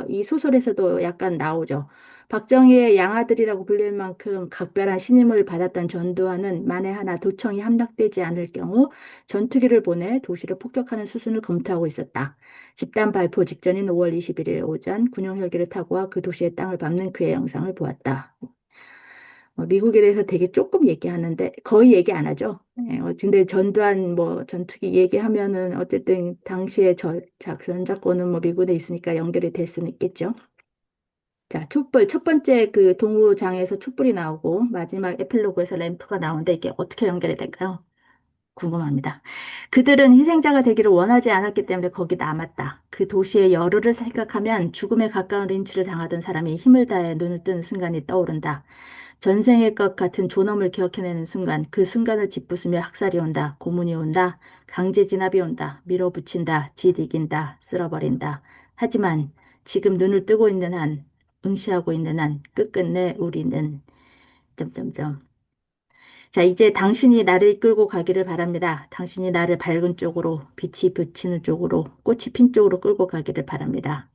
B: 이 소설에서도 약간 나오죠. 박정희의 양아들이라고 불릴 만큼 각별한 신임을 받았던 전두환은 만에 하나 도청이 함락되지 않을 경우 전투기를 보내 도시를 폭격하는 수순을 검토하고 있었다. 집단 발포 직전인 5월 21일 오전 군용 헬기를 타고 와 그 도시의 땅을 밟는 그의 영상을 보았다. 미국에 대해서 되게 조금 얘기하는데 거의 얘기 안 하죠. 근데 전두환 뭐 전투기 얘기하면은 어쨌든 당시에 전작권은 뭐 미국에 있으니까 연결이 될 수는 있겠죠. 자, 첫 번째 그 동호장에서 촛불이 나오고 마지막 에필로그에서 램프가 나오는데 이게 어떻게 연결이 될까요? 궁금합니다. 그들은 희생자가 되기를 원하지 않았기 때문에 거기 남았다. 그 도시의 여루를 생각하면 죽음에 가까운 린치를 당하던 사람이 힘을 다해 눈을 뜨는 순간이 떠오른다. 전생의 것 같은 존엄을 기억해내는 순간, 그 순간을 짓부수며 학살이 온다. 고문이 온다. 강제 진압이 온다. 밀어붙인다. 짓이긴다. 쓸어버린다. 하지만 지금 눈을 뜨고 있는 한, 응시하고 있는 한, 끝끝내 우리는 점점점. 자, 이제 당신이 나를 이끌고 가기를 바랍니다. 당신이 나를 밝은 쪽으로, 빛이 비치는 쪽으로, 꽃이 핀 쪽으로 끌고 가기를 바랍니다.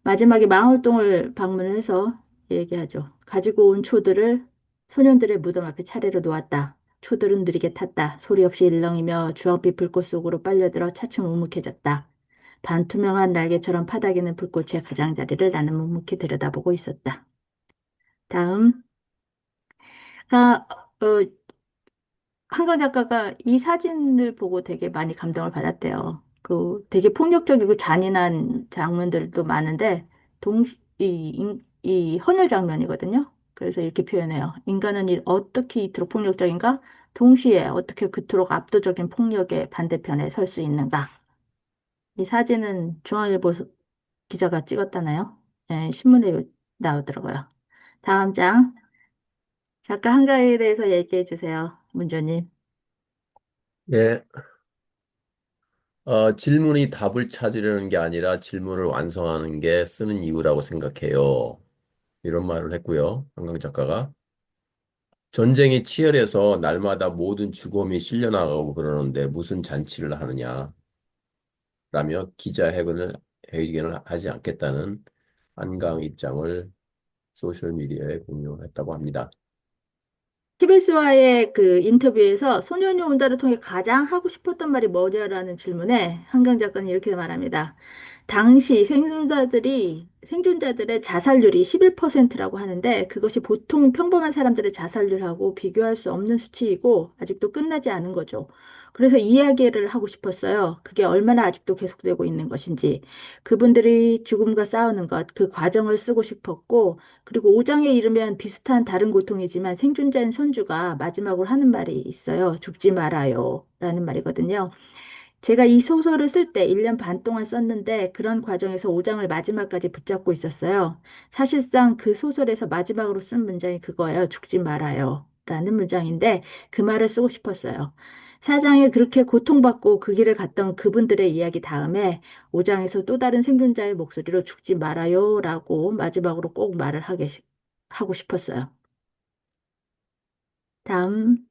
B: 마지막에 망월동을 방문을 해서 얘기하죠. 가지고 온 초들을 소년들의 무덤 앞에 차례로 놓았다. 초들은 느리게 탔다. 소리 없이 일렁이며 주황빛 불꽃 속으로 빨려들어 차츰 묵묵해졌다. 반투명한 날개처럼 파닥이는 불꽃의 가장자리를 나는 묵묵히 들여다보고 있었다. 다음. 가, 어, 한강 작가가 이 사진을 보고 되게 많이 감동을 받았대요. 되게 폭력적이고 잔인한 장면들도 많은데, 이 헌혈 장면이거든요. 그래서 이렇게 표현해요. 인간은 어떻게 이토록 폭력적인가? 동시에 어떻게 그토록 압도적인 폭력의 반대편에 설 수 있는가? 이 사진은 중앙일보 기자가 찍었다나요? 신문에 나오더라고요. 다음 장. 작가 한가위에 대해서 얘기해 주세요. 문조님.
C: 예, 질문이 답을 찾으려는 게 아니라 질문을 완성하는 게 쓰는 이유라고 생각해요. 이런 말을 했고요. 한강 작가가. 전쟁이 치열해서 날마다 모든 죽음이 실려나가고 그러는데 무슨 잔치를 하느냐 라며 기자회견을 하지 않겠다는 한강 입장을 소셜미디어에 공유했다고 합니다.
B: KBS와의 그 인터뷰에서 소년이 온다를 통해 가장 하고 싶었던 말이 뭐냐라는 질문에 한강 작가는 이렇게 말합니다. 당시 생존자들의 자살률이 11%라고 하는데 그것이 보통 평범한 사람들의 자살률하고 비교할 수 없는 수치이고 아직도 끝나지 않은 거죠. 그래서 이야기를 하고 싶었어요. 그게 얼마나 아직도 계속되고 있는 것인지. 그분들이 죽음과 싸우는 것, 그 과정을 쓰고 싶었고, 그리고 5장에 이르면 비슷한 다른 고통이지만 생존자인 선주가 마지막으로 하는 말이 있어요. 죽지 말아요. 라는 말이거든요. 제가 이 소설을 쓸 때 1년 반 동안 썼는데 그런 과정에서 5장을 마지막까지 붙잡고 있었어요. 사실상 그 소설에서 마지막으로 쓴 문장이 그거예요. 죽지 말아요. 라는 문장인데 그 말을 쓰고 싶었어요. 4장에 그렇게 고통받고 그 길을 갔던 그분들의 이야기 다음에 5장에서 또 다른 생존자의 목소리로 죽지 말아요. 라고 마지막으로 꼭 하고 싶었어요. 다음.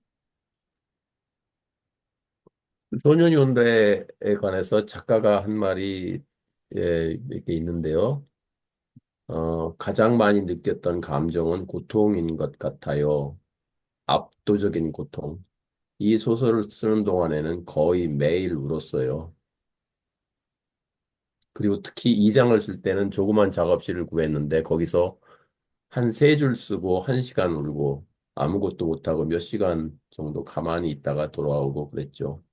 C: 소년이 온다에 관해서 작가가 한 말이 몇 개 있는데요. 가장 많이 느꼈던 감정은 고통인 것 같아요. 압도적인 고통. 이 소설을 쓰는 동안에는 거의 매일 울었어요. 그리고 특히 2장을 쓸 때는 조그만 작업실을 구했는데 거기서 한 세 줄 쓰고 1시간 울고 아무것도 못하고 몇 시간 정도 가만히 있다가 돌아오고 그랬죠.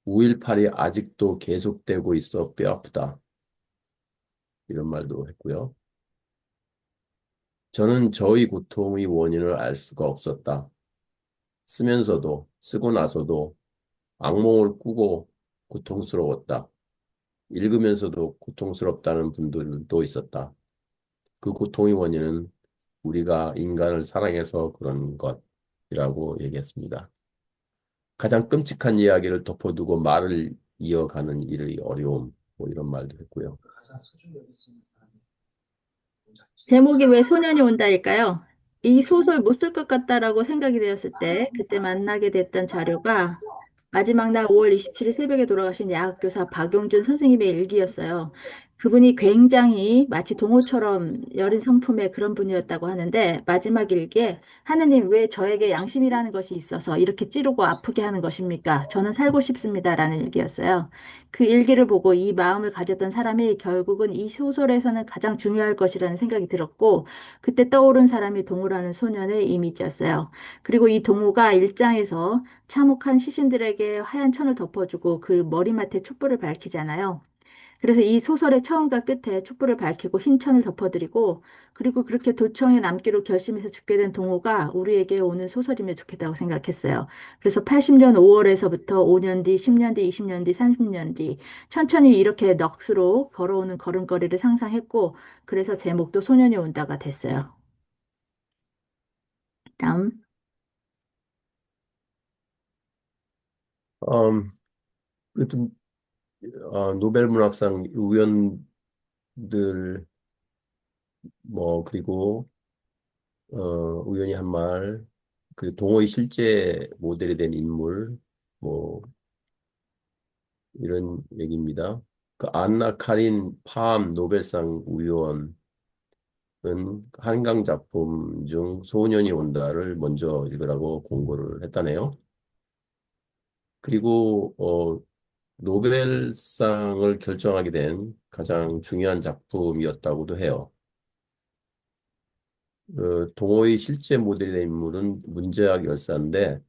C: 5.18이 아직도 계속되고 있어 뼈 아프다. 이런 말도 했고요. 저는 저의 고통의 원인을 알 수가 없었다. 쓰고 나서도 악몽을 꾸고 고통스러웠다. 읽으면서도 고통스럽다는 분들도 있었다. 그 고통의 원인은 우리가 인간을 사랑해서 그런 것이라고 얘기했습니다. 가장 끔찍한 이야기를 덮어두고 말을 이어가는 일의 어려움, 뭐 이런 말도 했고요.
B: 제목이 왜 소년이 온다일까요? 이 소설 못 쓸 것 같다라고 생각이 되었을 때 그때 만나게 됐던 자료가 마지막 날 5월 27일 새벽에 돌아가신 야학교사 박용준 선생님의 일기였어요. 그분이 굉장히 마치 동호처럼 여린 성품의 그런 분이었다고 하는데 마지막 일기에 하느님 왜 저에게 양심이라는 것이 있어서 이렇게 찌르고 아프게 하는 것입니까? 저는 살고 싶습니다라는 일기였어요. 그 일기를 보고 이 마음을 가졌던 사람이 결국은 이 소설에서는 가장 중요할 것이라는 생각이 들었고 그때 떠오른 사람이 동호라는 소년의 이미지였어요. 그리고 이 동호가 일장에서 참혹한 시신들에게 하얀 천을 덮어주고 그 머리맡에 촛불을 밝히잖아요. 그래서 이 소설의 처음과 끝에 촛불을 밝히고 흰 천을 덮어드리고 그리고 그렇게 도청에 남기로 결심해서 죽게 된 동호가 우리에게 오는 소설이면 좋겠다고 생각했어요. 그래서 80년 5월에서부터 5년 뒤, 10년 뒤, 20년 뒤, 30년 뒤 천천히 이렇게 넋으로 걸어오는 걸음걸이를 상상했고 그래서 제목도 소년이 온다가 됐어요. 다음.
C: 음, 좀, 노벨 문학상 우연들, 그리고, 우연히 한 말, 그리고 동호의 실제 모델이 된 인물, 뭐, 이런 얘기입니다. 그 안나 카린 팜 노벨상 우연은 한강 작품 중 소년이 온다를 먼저 읽으라고 공고를 했다네요. 그리고 노벨상을 결정하게 된 가장 중요한 작품이었다고도 해요. 동호의 실제 모델이 된 인물은 문제학 열사인데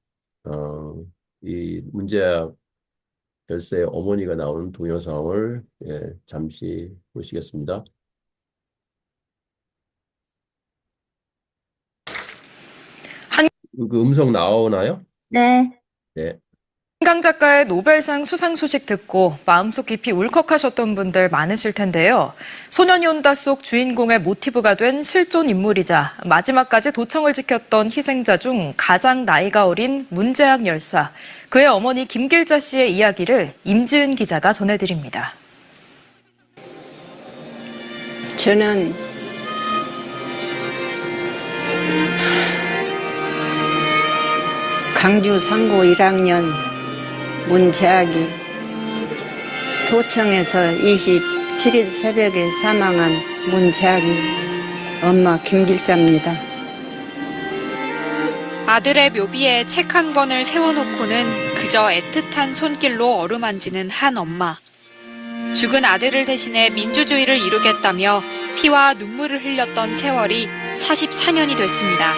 C: 이 문제학 열사의 어머니가 나오는 동영상을 잠시 보시겠습니다. 그 음성 나오나요?
B: 네.
C: 네.
D: 한강 작가의 노벨상 수상 소식 듣고 마음속 깊이 울컥하셨던 분들 많으실 텐데요. 소년이 온다 속 주인공의 모티브가 된 실존 인물이자 마지막까지 도청을 지켰던 희생자 중 가장 나이가 어린 문재학 열사, 그의 어머니 김길자 씨의 이야기를 임지은 기자가 전해드립니다.
E: 저는 강주 상고 1학년 문재학이 도청에서 27일 새벽에 사망한 문재학이 엄마 김길자입니다.
F: 아들의 묘비에 책 한 권을 세워놓고는 그저 애틋한 손길로 어루만지는 한 엄마. 죽은 아들을 대신해 민주주의를 이루겠다며 피와 눈물을 흘렸던 세월이 44년이 됐습니다.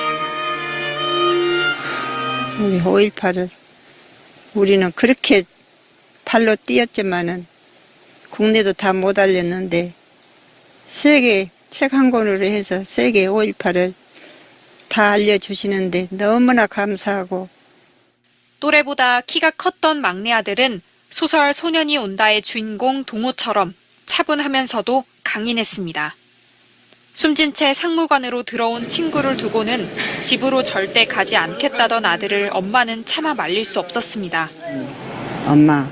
E: 우리 5.18을 우리는 그렇게 발로 뛰었지만은 국내도 다 못 알렸는데 세계 책 한 권으로 해서 세계 5.18을 다 알려주시는데 너무나 감사하고,
F: 또래보다 키가 컸던 막내 아들은 소설 소년이 온다의 주인공 동호처럼 차분하면서도 강인했습니다. 숨진 채 상무관으로 들어온 친구를 두고는 집으로 절대 가지 않겠다던 아들을 엄마는 차마 말릴 수 없었습니다.
E: 엄마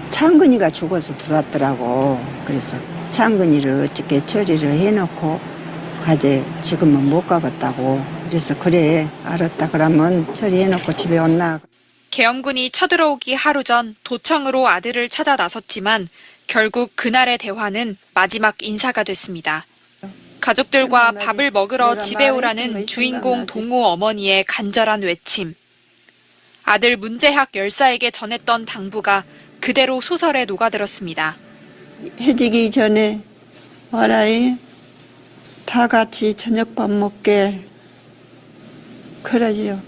E: 창근이가 죽어서 들어왔더라고. 그래서 창근이를 어떻게 처리를 해놓고 가재 지금은 못 가겠다고. 그래서 그래 알았다 그러면 처리해놓고 집에 온나.
F: 계엄군이 쳐들어오기 하루 전 도청으로 아들을 찾아 나섰지만 결국 그날의 대화는 마지막 인사가 됐습니다. 가족들과 밥을 먹으러 집에 오라는 주인공 동호 어머니의 간절한 외침. 아들 문재학 열사에게 전했던 당부가 그대로 소설에 녹아들었습니다.
E: 해지기 전에 와라이. 다 같이 저녁밥 먹게. 그러지요.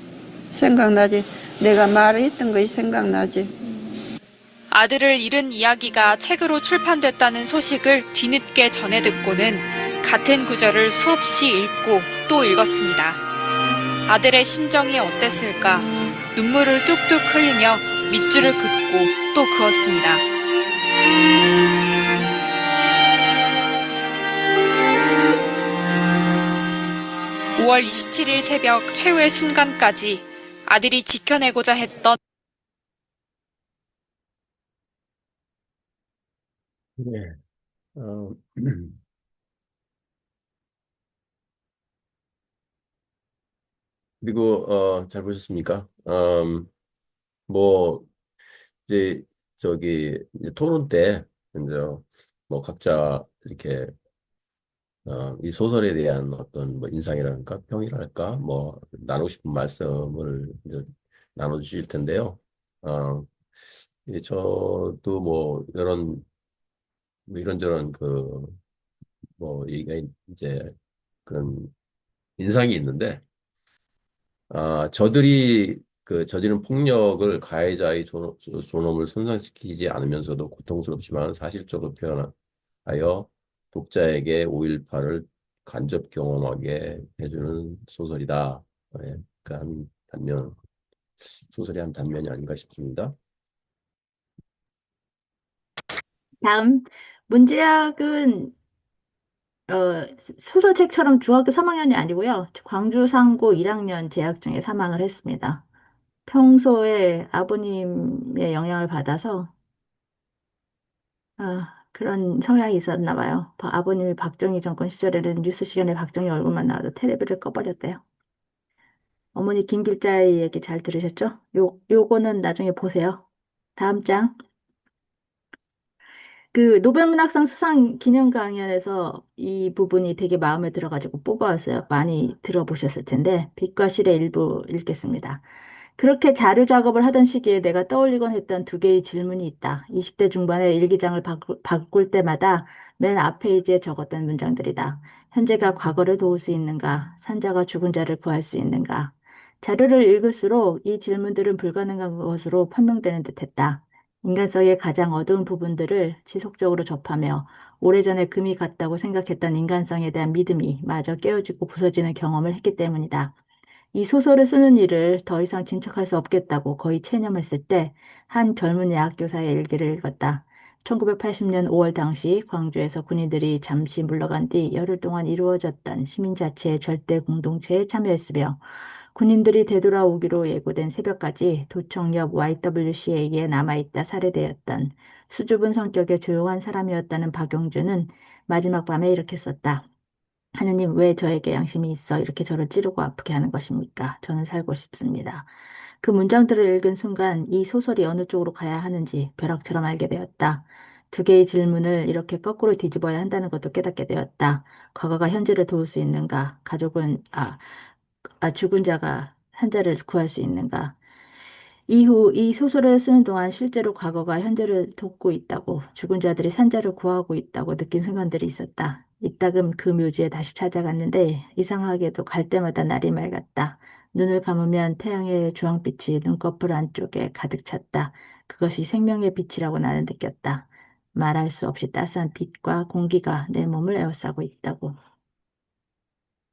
E: 생각나지. 내가 말했던 것이 생각나지.
F: 아들을 잃은 이야기가 책으로 출판됐다는 소식을 뒤늦게 전해 듣고는 같은 구절을 수없이 읽고 또 읽었습니다. 아들의 심정이 어땠을까? 눈물을 뚝뚝 흘리며 밑줄을 긋고 또 그었습니다. 5월 27일 새벽 최후의 순간까지 아들이 지켜내고자 했던
C: 네. 어, 그리고 잘 보셨습니까? 뭐 이제 저기 이제 토론 때 이제 뭐 각자 이렇게 이 소설에 대한 어떤 뭐 인상이랄까 평이랄까 뭐 나누고 싶은 말씀을 이제 나눠주실 텐데요. 저도 뭐 이런저런 뭐 얘기가 이제 그런 인상이 있는데, 저들이 저지른 폭력을 가해자의 존엄을 손상시키지 않으면서도 고통스럽지만 사실적으로 표현하여 독자에게 5.18을 간접 경험하게 해주는 소설이다. 예, 소설의 한 단면이 아닌가 싶습니다.
B: 다음, 문제학은 소설책처럼 중학교 3학년이 아니고요. 광주 상고 1학년 재학 중에 사망을 했습니다. 평소에 아버님의 영향을 받아서 그런 성향이 있었나 봐요. 아버님이 박정희 정권 시절에는 뉴스 시간에 박정희 얼굴만 나와도 텔레비를 꺼버렸대요. 어머니 김길자의 얘기 잘 들으셨죠? 요거는 나중에 보세요. 다음 장. 그 노벨문학상 수상 기념 강연에서 이 부분이 되게 마음에 들어가지고 뽑아왔어요. 많이 들어보셨을 텐데 빛과 실의 일부 읽겠습니다. 그렇게 자료 작업을 하던 시기에 내가 떠올리곤 했던 두 개의 질문이 있다. 20대 중반에 일기장을 바꿀 때마다 맨 앞 페이지에 적었던 문장들이다. 현재가 과거를 도울 수 있는가? 산자가 죽은 자를 구할 수 있는가? 자료를 읽을수록 이 질문들은 불가능한 것으로 판명되는 듯했다. 인간성의 가장 어두운 부분들을 지속적으로 접하며 오래전에 금이 갔다고 생각했던 인간성에 대한 믿음이 마저 깨어지고 부서지는 경험을 했기 때문이다. 이 소설을 쓰는 일을 더 이상 진척할 수 없겠다고 거의 체념했을 때 한 젊은 여학교사의 일기를 읽었다. 1980년 5월 당시 광주에서 군인들이 잠시 물러간 뒤 열흘 동안 이루어졌던 시민자치의 절대 공동체에 참여했으며 군인들이 되돌아오기로 예고된 새벽까지 도청 옆 YWCA에 남아있다 살해되었던 수줍은 성격의 조용한 사람이었다는 박용준은 마지막 밤에 이렇게 썼다. 하느님, 왜 저에게 양심이 있어 이렇게 저를 찌르고 아프게 하는 것입니까? 저는 살고 싶습니다. 그 문장들을 읽은 순간 이 소설이 어느 쪽으로 가야 하는지 벼락처럼 알게 되었다. 두 개의 질문을 이렇게 거꾸로 뒤집어야 한다는 것도 깨닫게 되었다. 과거가 현재를 도울 수 있는가? 죽은 자가 산자를 구할 수 있는가? 이후 이 소설을 쓰는 동안 실제로 과거가 현재를 돕고 있다고, 죽은 자들이 산자를 구하고 있다고 느낀 순간들이 있었다. 이따금 그 묘지에 다시 찾아갔는데 이상하게도 갈 때마다 날이 맑았다. 눈을 감으면 태양의 주황빛이 눈꺼풀 안쪽에 가득 찼다. 그것이 생명의 빛이라고 나는 느꼈다. 말할 수 없이 따스한 빛과 공기가 내 몸을 에워싸고 있다고.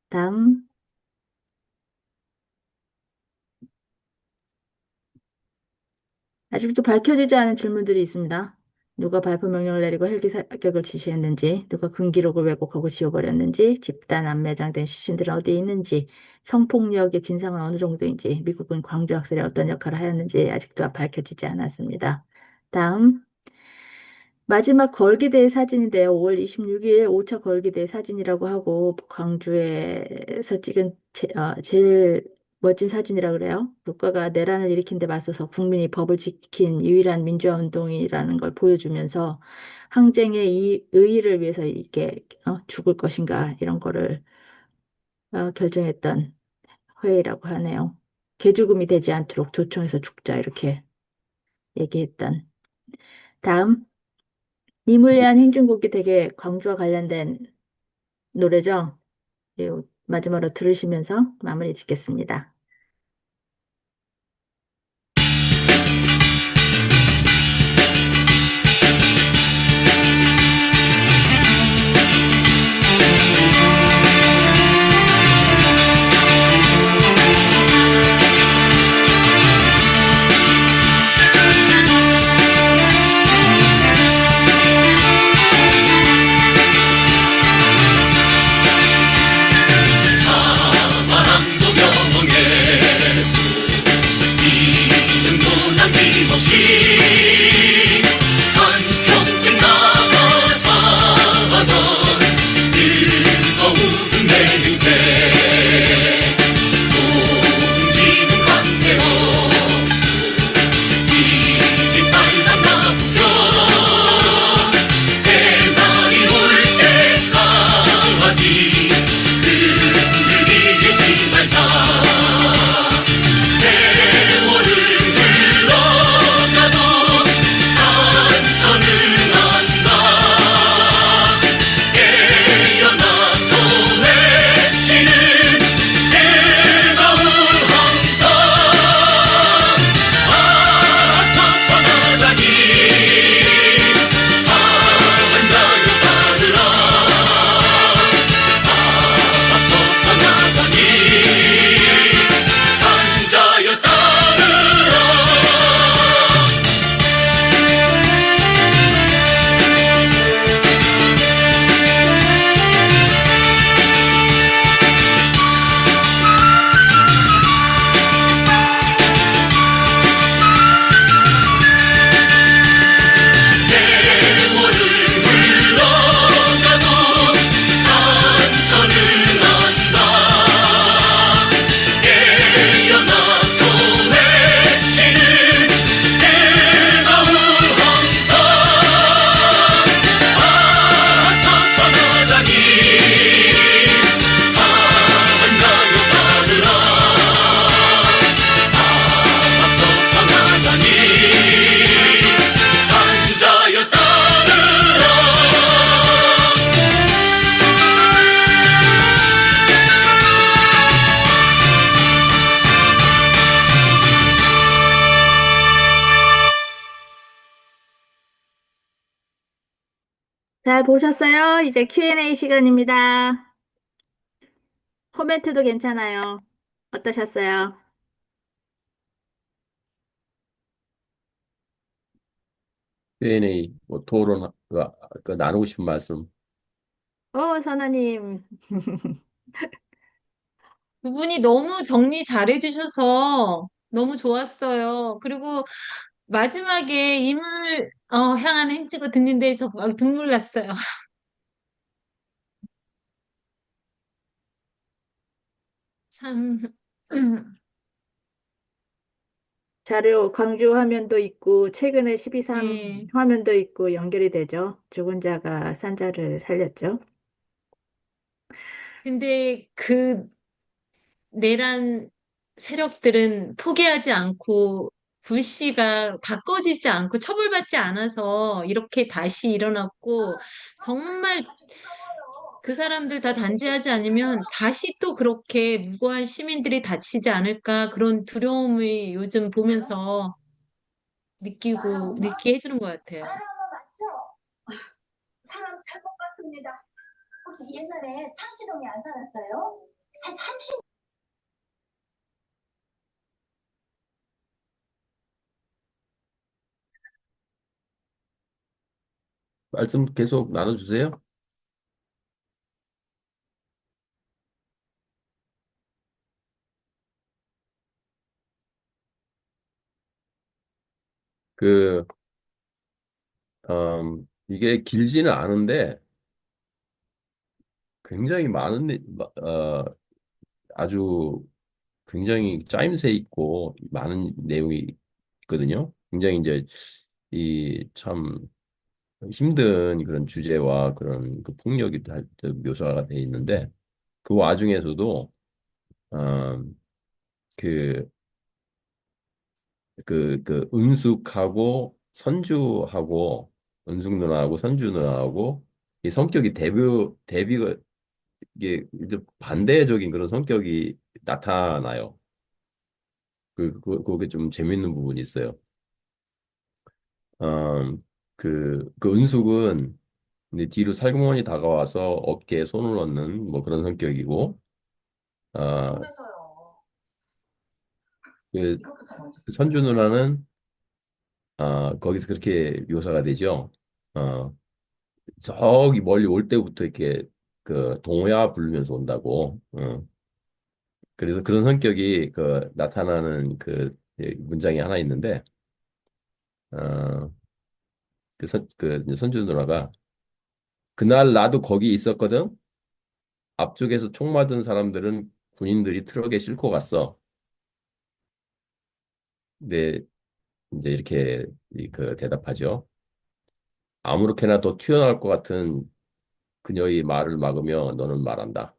B: 다음. 아직도 밝혀지지 않은 질문들이 있습니다. 누가 발포 명령을 내리고 헬기 사격을 지시했는지, 누가 군기록을 왜곡하고 지워버렸는지, 집단 안매장된 시신들은 어디에 있는지, 성폭력의 진상은 어느 정도인지, 미국은 광주 학살에 어떤 역할을 하였는지 아직도 밝혀지지 않았습니다. 다음. 마지막 걸기대의 사진인데요. 5월 26일 5차 걸기대 사진이라고 하고 광주에서 찍은 제일 멋진 사진이라고 그래요. 국가가 내란을 일으킨 데 맞서서 국민이 법을 지킨 유일한 민주화 운동이라는 걸 보여주면서 항쟁의 의의를 위해서 이게 죽을 것인가 이런 거를 결정했던 회의라고 하네요. 개죽음이 되지 않도록 도청에서 죽자 이렇게 얘기했던. 다음. 님을 위한 행진곡이 되게 광주와 관련된 노래죠. 예, 마지막으로 들으시면서 마무리 짓겠습니다. 잘 보셨어요? 이제 Q&A 시간입니다. 코멘트도 괜찮아요. 어떠셨어요?
C: Q&A 뭐 토론 그 나누고 싶은 말씀.
B: 선아님.
A: 두 분이 너무 정리 잘해 주셔서 너무 좋았어요. 그리고 마지막에 임을 향한 행진곡 듣는데 저 막 눈물 났어요. 참,
B: 자료 광주 화면도 있고 최근에 12.3
A: 예.
B: 화면도 있고 연결이 되죠. 죽은 자가 산자를 살렸죠.
A: 근데 그 내란 세력들은 포기하지 않고 불씨가 다 꺼지지 않고 처벌받지 않아서 이렇게 다시 일어났고 정말 그 사람들 다 단죄하지 않으면 다시 또 그렇게 무고한 시민들이 다치지 않을까 그런 두려움을 요즘 보면서 느끼게 해주는 것 같아요.
G: 사람 잘못 봤습니다. 혹시 옛날에 창시동에 안 살았어요? 한 30.
C: 말씀 계속 나눠주세요. 그 이게 길지는 않은데 굉장히 아주 굉장히 짜임새 있고 많은 내용이 있거든요. 굉장히 이제 이 참 힘든 그런 주제와 그런 그 폭력이 묘사가 돼 있는데 그 와중에서도 음, 그, 그 은숙하고 선주하고 은숙 누나하고 선주 누나하고 이 성격이 대비가 이게 이제 반대적인 그런 성격이 나타나요. 그게 좀 재밌는 부분이 있어요. 그 은숙은 이제 뒤로 살구머니 다가와서 어깨에 손을 얹는 뭐 그런 성격이고, 아, 그 선주 누나는 거기서 그렇게 묘사가 되죠. 어, 저기 멀리 올 때부터 이렇게 그 동호야 부르면서 온다고. 그래서 그런 성격이 그 나타나는 그 문장이 하나 있는데, 어, 그 이제 선주 누나가 그날 나도 거기 있었거든. 앞쪽에서 총 맞은 사람들은 군인들이 트럭에 싣고 갔어. 근데 이제 이렇게 그 대답하죠. 아무렇게나 더 튀어나올 것 같은 그녀의 말을 막으며 너는 말한다.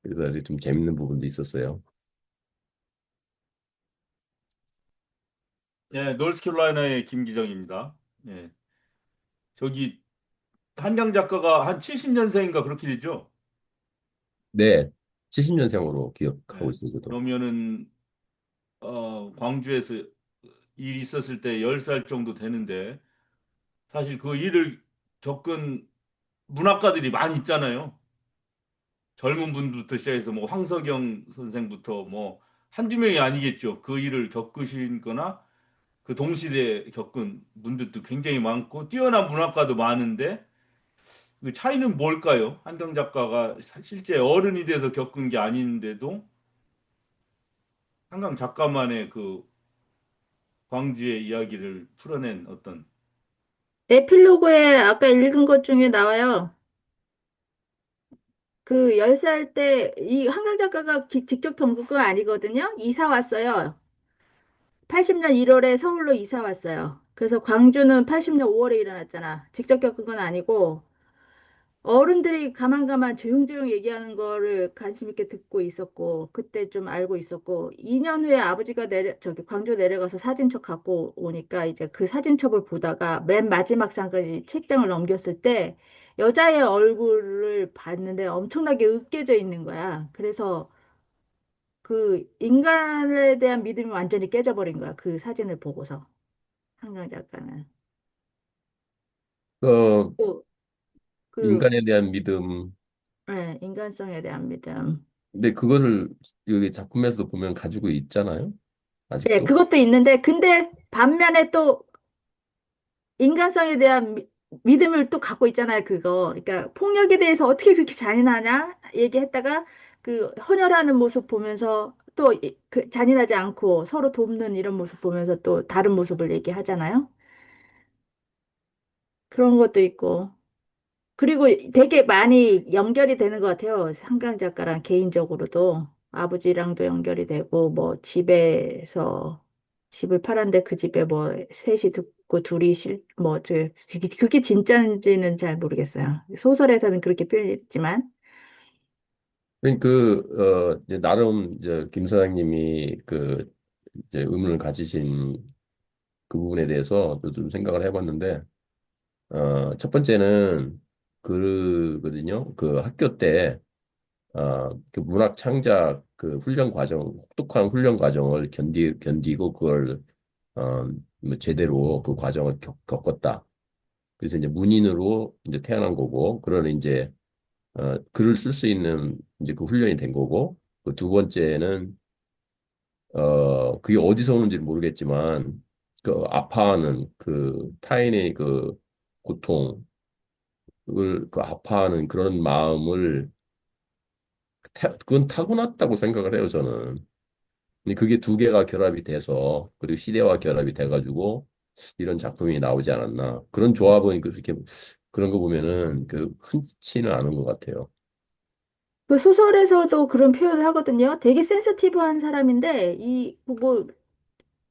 C: 그래서 아주 좀 재밌는 부분도 있었어요.
H: 예, 노스캐롤라이나의 김기정입니다. 예, 저기 한강 작가가 한 70년생인가 그렇게 되죠?
C: 네, 70년생으로 기억하고
H: 예,
C: 있어요, 저도.
H: 그러면은 광주에서 일 있었을 때 10살 정도 되는데 사실 그 일을 겪은 문학가들이 많이 있잖아요. 젊은 분부터 시작해서 뭐 황석영 선생부터 뭐 한두 명이 아니겠죠. 그 일을 겪으신 거나 그 동시대에 겪은 분들도 굉장히 많고 뛰어난 문학가도 많은데 그 차이는 뭘까요? 한강 작가가 실제 어른이 돼서 겪은 게 아닌데도 한강 작가만의 그 광주의 이야기를 풀어낸 어떤
B: 에필로그에 아까 읽은 것 중에 나와요. 그 10살 때 이 한강 작가가 직접 겪은 건 아니거든요. 이사 왔어요. 80년 1월에 서울로 이사 왔어요. 그래서 광주는 80년 5월에 일어났잖아. 직접 겪은 건 아니고 어른들이 가만가만 조용조용 얘기하는 거를 관심 있게 듣고 있었고 그때 좀 알고 있었고 2년 후에 아버지가 저기 광주 내려가서 사진첩 갖고 오니까 이제 그 사진첩을 보다가 맨 마지막 장까지 책장을 넘겼을 때 여자의 얼굴을 봤는데 엄청나게 으깨져 있는 거야. 그래서 그 인간에 대한 믿음이 완전히 깨져버린 거야. 그 사진을 보고서 한강 작가는.
C: 그
B: 또 그
C: 인간에 대한 믿음,
B: 네, 인간성에 대한 믿음.
C: 근데 그것을 여기 작품에서 보면 가지고 있잖아요.
B: 네,
C: 아직도.
B: 그것도 있는데, 근데 반면에 또 인간성에 대한 믿음을 또 갖고 있잖아요, 그거. 그러니까 폭력에 대해서 어떻게 그렇게 잔인하냐 얘기했다가 그 헌혈하는 모습 보면서 또 그 잔인하지 않고 서로 돕는 이런 모습 보면서 또 다른 모습을 얘기하잖아요. 그런 것도 있고. 그리고 되게 많이 연결이 되는 것 같아요. 한강 작가랑 개인적으로도. 아버지랑도 연결이 되고, 뭐, 집에서, 집을 팔았는데 그 집에 뭐, 셋이 듣고 둘이 뭐, 그게 진짜인지는 잘 모르겠어요. 소설에서는 그렇게 표현했지만.
C: 이제 나름 이제 김 사장님이 그 이제 의문을 가지신 그 부분에 대해서 좀 생각을 해봤는데, 첫 번째는 그거든요. 그 학교 때, 그 문학 창작 그 훈련 과정, 혹독한 훈련 과정을 견디고 그걸, 뭐 제대로 그 과정을 겪었다. 그래서 이제 문인으로 이제 태어난 거고, 그런 이제, 글을 쓸 수 있는 이제 그 훈련이 된 거고, 그 두 번째는, 그게 어디서 오는지 모르겠지만, 그 아파하는 그 타인의 그 고통, 그 아파하는 그런 마음을 그건 타고났다고 생각을 해요, 저는. 근데 그게 두 개가 결합이 돼서 그리고 시대와 결합이 돼가지고 이런 작품이 나오지 않았나. 그런 조합은 그렇게 그런 거 보면은 그 흔치는 않은 것 같아요.
B: 그 소설에서도 그런 표현을 하거든요. 되게 센서티브한 사람인데, 뭐,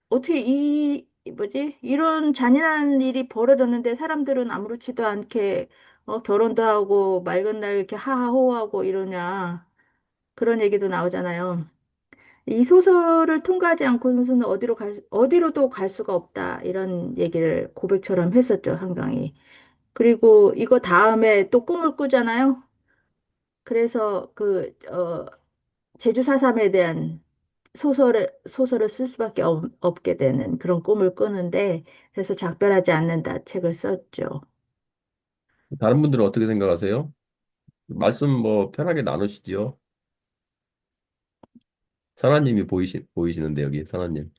B: 어떻게 뭐지? 이런 잔인한 일이 벌어졌는데 사람들은 아무렇지도 않게 결혼도 하고 맑은 날 이렇게 하하호하고 이러냐. 그런 얘기도 나오잖아요. 이 소설을 통과하지 않고서는 어디로도 갈 수가 없다. 이런 얘기를 고백처럼 했었죠, 한강이. 그리고 이거 다음에 또 꿈을 꾸잖아요. 그래서 제주 사삼에 대한 소설을 쓸 수밖에 없게 되는 그런 꿈을 꾸는데, 그래서 작별하지 않는다 책을 썼죠.
C: 다른 분들은 어떻게 생각하세요? 말씀 뭐 편하게 나누시죠. 선아님이 보이시는데 여기 선아님.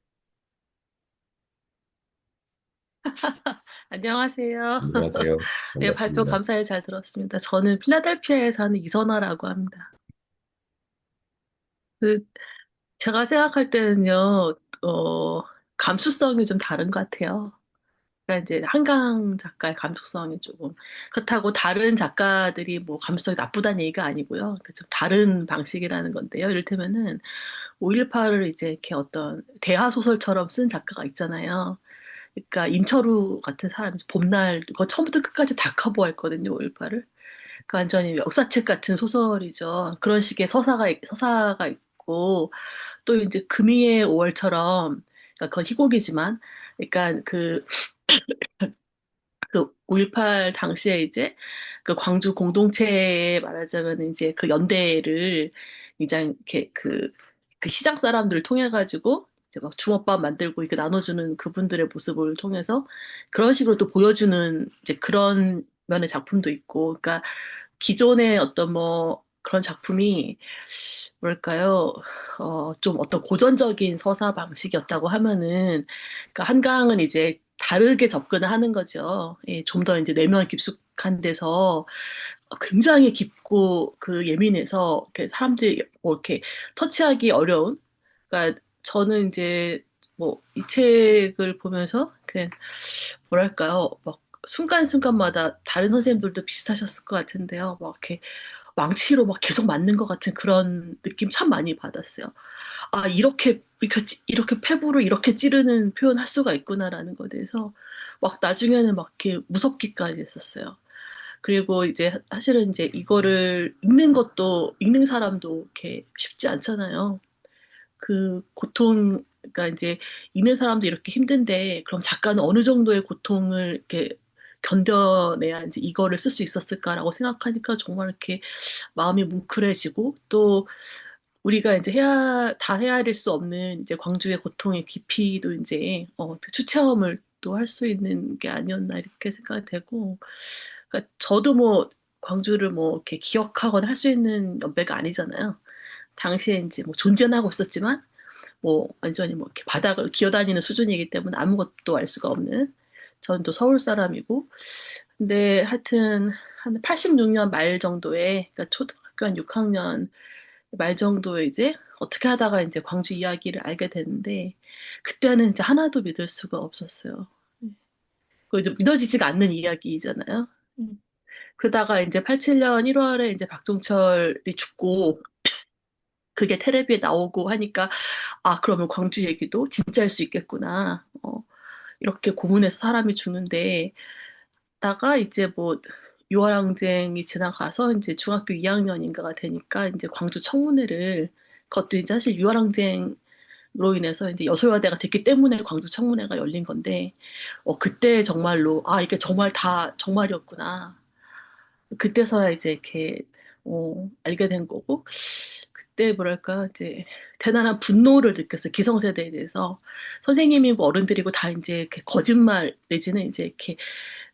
I: 안녕하세요.
C: 안녕하세요.
I: 네, 발표
C: 반갑습니다.
I: 감사히 잘 들었습니다. 저는 필라델피아에 사는 이선아라고 합니다. 그, 제가 생각할 때는요, 감수성이 좀 다른 것 같아요. 그러니까 이제 한강 작가의 감수성이 조금 그렇다고 다른 작가들이 뭐 감수성이 나쁘다는 얘기가 아니고요. 그러니까 좀 다른 방식이라는 건데요. 이를테면은 5.18을 이제 이렇게 어떤 대하 소설처럼 쓴 작가가 있잖아요. 그러니까 임철우 같은 사람이 봄날 그거 처음부터 끝까지 다 커버했거든요. 5.18을. 그 완전히 역사책 같은 소설이죠. 그런 식의 서사가 있고 또 이제 금이의 5월처럼 그러니까 그건 희곡이지만 그러니까 그 5.18 당시에 이제 그 광주 공동체에 말하자면 이제 그 연대를 굉장히 이렇게 그 시장 사람들을 통해 가지고 이제 막 주먹밥 만들고 이렇게 나눠주는 그분들의 모습을 통해서 그런 식으로 또 보여주는 이제 그런 면의 작품도 있고, 그러니까 기존의 어떤 뭐 그런 작품이 뭐랄까요, 좀 어떤 고전적인 서사 방식이었다고 하면은, 그러니까 한강은 이제 다르게 접근을 하는 거죠. 예, 좀 더 이제 내면 깊숙한 데서 굉장히 깊고 그 예민해서 이렇게 사람들이 뭐 이렇게 터치하기 어려운. 그러니까 저는 이제 뭐 이 책을 보면서 그냥 뭐랄까요, 막 순간순간마다 다른 선생님들도 비슷하셨을 것 같은데요. 막 이렇게 망치로 막 계속 맞는 것 같은 그런 느낌 참 많이 받았어요. 아, 이렇게 패부로 이렇게 찌르는 표현 할 수가 있구나라는 거에 대해서 막 나중에는 막 이렇게 무섭기까지 했었어요. 그리고 이제 사실은 이제 이거를 읽는 사람도 이렇게 쉽지 않잖아요. 그 고통, 그러니까 이제 읽는 사람도 이렇게 힘든데 그럼 작가는 어느 정도의 고통을 이렇게 견뎌내야 이제 이거를 쓸 수 있었을까라고 생각하니까 정말 이렇게 마음이 뭉클해지고 또 우리가 이제 다 헤아릴 수 없는 이제 광주의 고통의 깊이도 이제 추체험을 또 할 수 있는 게 아니었나 이렇게 생각이 되고, 그러니까 저도 뭐 광주를 뭐 이렇게 기억하거나 할 수 있는 연배가 아니잖아요. 당시에 이제 뭐 존재는 하고 있었지만 뭐 완전히 뭐 이렇게 바닥을 기어다니는 수준이기 때문에 아무것도 알 수가 없는 저는 또 서울 사람이고 근데 하여튼 한 86년 말 정도에 그러니까 초등학교 한 6학년 말 정도에 이제 어떻게 하다가 이제 광주 이야기를 알게 됐는데 그때는 이제 하나도 믿을 수가 없었어요. 그 이제 믿어지지가 않는 이야기잖아요. 그러다가 이제 87년 1월에 이제 박종철이 죽고 그게 텔레비에 나오고 하니까 아 그러면 광주 얘기도 진짜일 수 있겠구나. 이렇게 고문해서 사람이 죽는데 다가 이제 뭐 유월항쟁이 지나가서 이제 중학교 2학년인가가 되니까 이제 광주 청문회를 그것도 이제 사실 유월항쟁으로 인해서 이제 여소야대가 됐기 때문에 광주 청문회가 열린 건데 그때 정말로 아 이게 정말 다 정말이었구나. 그때서야 이제 이렇게 알게 된 거고 그때 뭐랄까 이제 대단한 분노를 느꼈어요. 기성세대에 대해서 선생님이고 어른들이고 다 이제 이렇게 거짓말 내지는 이제 이렇게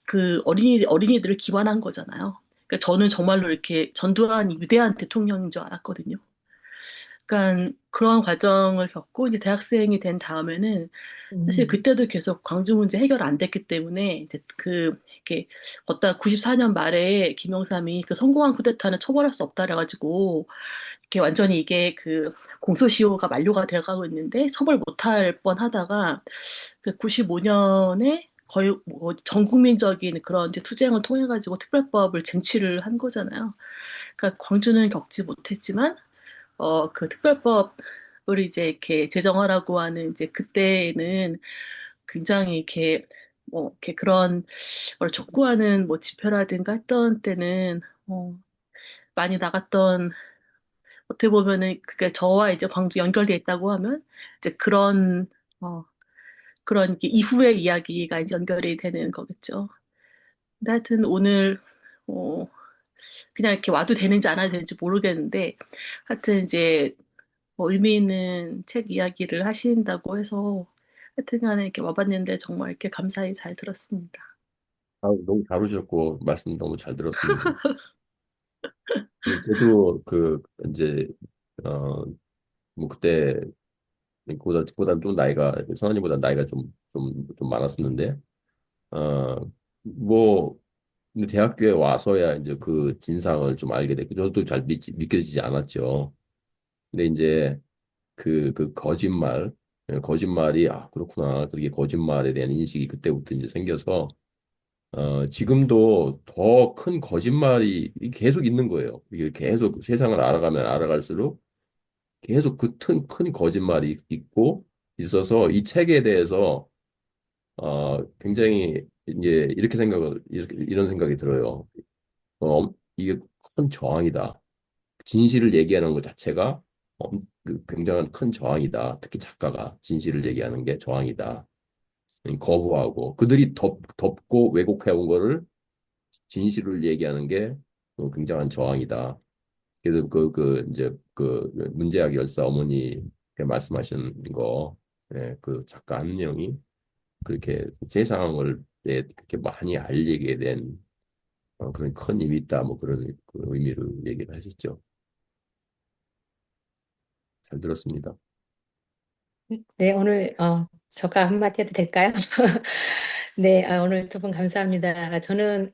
I: 그 어린이들을 기만한 거잖아요. 그러니까 저는 정말로 이렇게 전두환이 위대한 대통령인 줄 알았거든요. 그러니까 그런 과정을 겪고 이제 대학생이 된 다음에는 사실 그때도 계속 광주 문제 해결 안 됐기 때문에 이제 그 이렇게 걷다 94년 말에 김영삼이 그 성공한 쿠데타는 처벌할 수 없다 그래가지고 이렇게 완전히 이게 그 공소시효가 만료가 돼가고 있는데 처벌 못할 뻔하다가 그 95년에 거의 뭐 전 국민적인 그런 이제 투쟁을 통해 가지고 특별법을 쟁취를 한 거잖아요. 그러니까 광주는 겪지 못했지만 그 특별법을 이제 이렇게 제정하라고 하는 이제 그때는 굉장히 이렇게 뭐 이렇게 그런 걸 촉구하는 뭐 집회라든가 했던 때는 많이 나갔던 어떻게 보면은 그게 저와 이제 광주 연결돼 있다고 하면 이제 어, 그런 게 이후의 이야기가 이제 연결이 되는 거겠죠. 근데 하여튼 오늘 어, 그냥 이렇게 와도 되는지 안 와도 되는지 모르겠는데 하여튼 이제 뭐 의미 있는 책 이야기를 하신다고 해서 하여튼간에 이렇게 와봤는데 정말 이렇게 감사히 잘 들었습니다.
C: 아, 너무 잘 오셨고 말씀 너무 잘 들었습니다. 저도 그 이제 어 뭐 그때 보다 좀 나이가 선언니보다 나이가 좀 많았었는데 뭐 근데 대학교에 와서야 이제 그 진상을 좀 알게 됐고 저도 잘 믿겨지지 않았죠. 근데 이제 그 거짓말이 아 그렇구나 그게 거짓말에 대한 인식이 그때부터 이제 생겨서 지금도 더 큰 거짓말이 계속 있는 거예요. 이게 계속 세상을 알아가면 알아갈수록 계속 큰 거짓말이 있고 있어서 이 책에 대해서 굉장히 이제 이런 생각이 들어요. 이게 큰 저항이다. 진실을 얘기하는 것 자체가 굉장한 큰 저항이다. 특히 작가가 진실을 얘기하는 게 저항이다. 거부하고 그들이 덮고 왜곡해온 거를 진실을 얘기하는 게 굉장한 저항이다. 그래서 이제 그 문제학 열사 어머니 말씀하신 거, 예, 그 작가 한 명이 그렇게 세상을 그렇게 많이 알리게 된 그런 큰 힘이 있다. 뭐 그런 그 의미로 얘기를 하셨죠. 잘 들었습니다.
J: 네, 오늘 저가 한마디 해도 될까요? 네, 오늘 두 분 감사합니다. 저는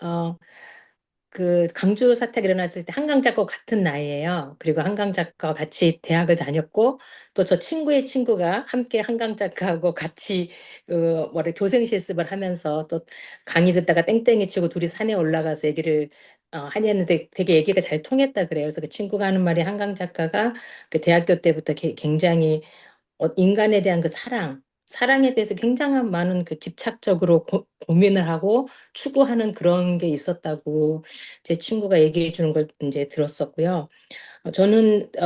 J: 그 강주 사태가 일어났을 때 한강 작가와 같은 나이예요. 그리고 한강 작가와 같이 대학을 다녔고 또 저 친구의 친구가 함께 한강 작가하고 같이 뭐래 교생 실습을 하면서 또 강의 듣다가 땡땡이 치고 둘이 산에 올라가서 얘기를 하했는데 되게 얘기가 잘 통했다 그래요. 그래서 그 친구가 하는 말이 한강 작가가 그 대학교 때부터 굉장히 인간에 대한 그 사랑에 대해서 굉장한 많은 그 집착적으로 고민을 하고 추구하는 그런 게 있었다고 제 친구가 얘기해 주는 걸 이제 들었었고요.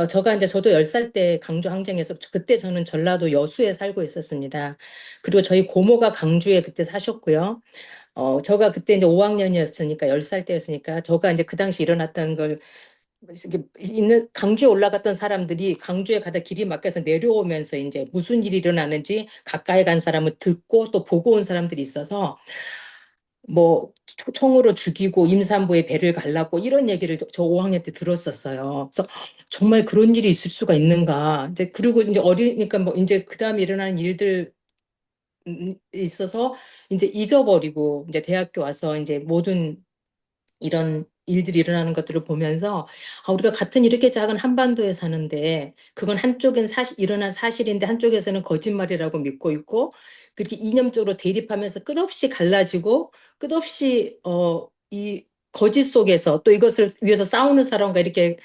J: 저가 이제 저도 10살 때 강주 항쟁에서 그때 저는 전라도 여수에 살고 있었습니다. 그리고 저희 고모가 강주에 그때 사셨고요. 저가 그때 이제 5학년이었으니까 10살 때였으니까 저가 이제 그 당시 일어났던 걸 이렇게 있는 강주에 올라갔던 사람들이 강주에 가다 길이 막혀서 내려오면서 이제 무슨 일이 일어나는지 가까이 간 사람을 듣고 또 보고 온 사람들이 있어서 뭐 총으로 죽이고 임산부의 배를 갈랐고 이런 얘기를 저 5학년 때 들었었어요. 그래서 정말 그런 일이 있을 수가 있는가. 이제 그리고 이제 어리니까 뭐 이제 그다음에 일어나는 일들 있어서 이제 잊어버리고 이제 대학교 와서 이제 모든 이런 일들이 일어나는 것들을 보면서 우리가 같은 이렇게 작은 한반도에 사는데 그건 한쪽엔 일어난 사실인데 한쪽에서는 거짓말이라고 믿고 있고 그렇게 이념적으로 대립하면서 끝없이 갈라지고 끝없이 이 거짓 속에서 또 이것을 위해서 싸우는 사람과 이렇게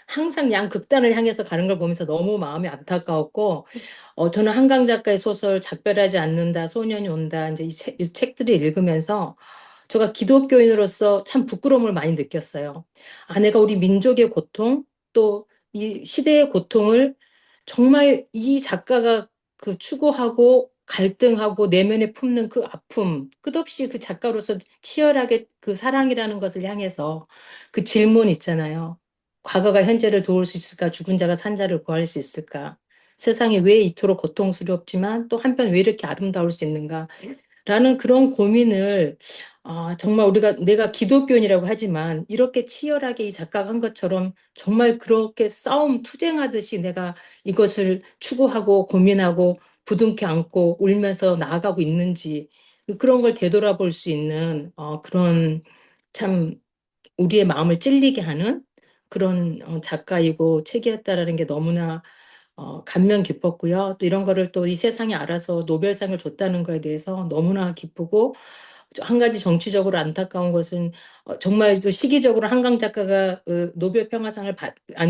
J: 항상 양극단을 향해서 가는 걸 보면서 너무 마음이 안타까웠고 저는 한강 작가의 소설 작별하지 않는다, 소년이 온다 이제 이 책들을 읽으면서 제가 기독교인으로서 참 부끄러움을 많이 느꼈어요. 내가 우리 민족의 고통, 또 이 시대의 고통을 정말 이 작가가 그 추구하고 갈등하고 내면에 품는 그 아픔, 끝없이 그 작가로서 치열하게 그 사랑이라는 것을 향해서 그 질문 있잖아요. 과거가 현재를 도울 수 있을까? 죽은 자가 산 자를 구할 수 있을까? 세상이 왜 이토록 고통스럽지만 또 한편 왜 이렇게 아름다울 수 있는가? 라는 그런 고민을 정말 내가 기독교인이라고 하지만 이렇게 치열하게 이 작가가 한 것처럼 정말 그렇게 투쟁하듯이 내가 이것을 추구하고 고민하고 부둥켜 안고 울면서 나아가고 있는지 그런 걸 되돌아볼 수 있는 그런 참 우리의 마음을 찔리게 하는 그런 작가이고 책이었다라는 게 너무나 감명 깊었고요. 또 이런 거를 또 이 세상이 알아서 노벨상을 줬다는 거에 대해서 너무나 기쁘고 한 가지 정치적으로 안타까운 것은 정말 또 시기적으로 한강 작가가 노벨 평화상을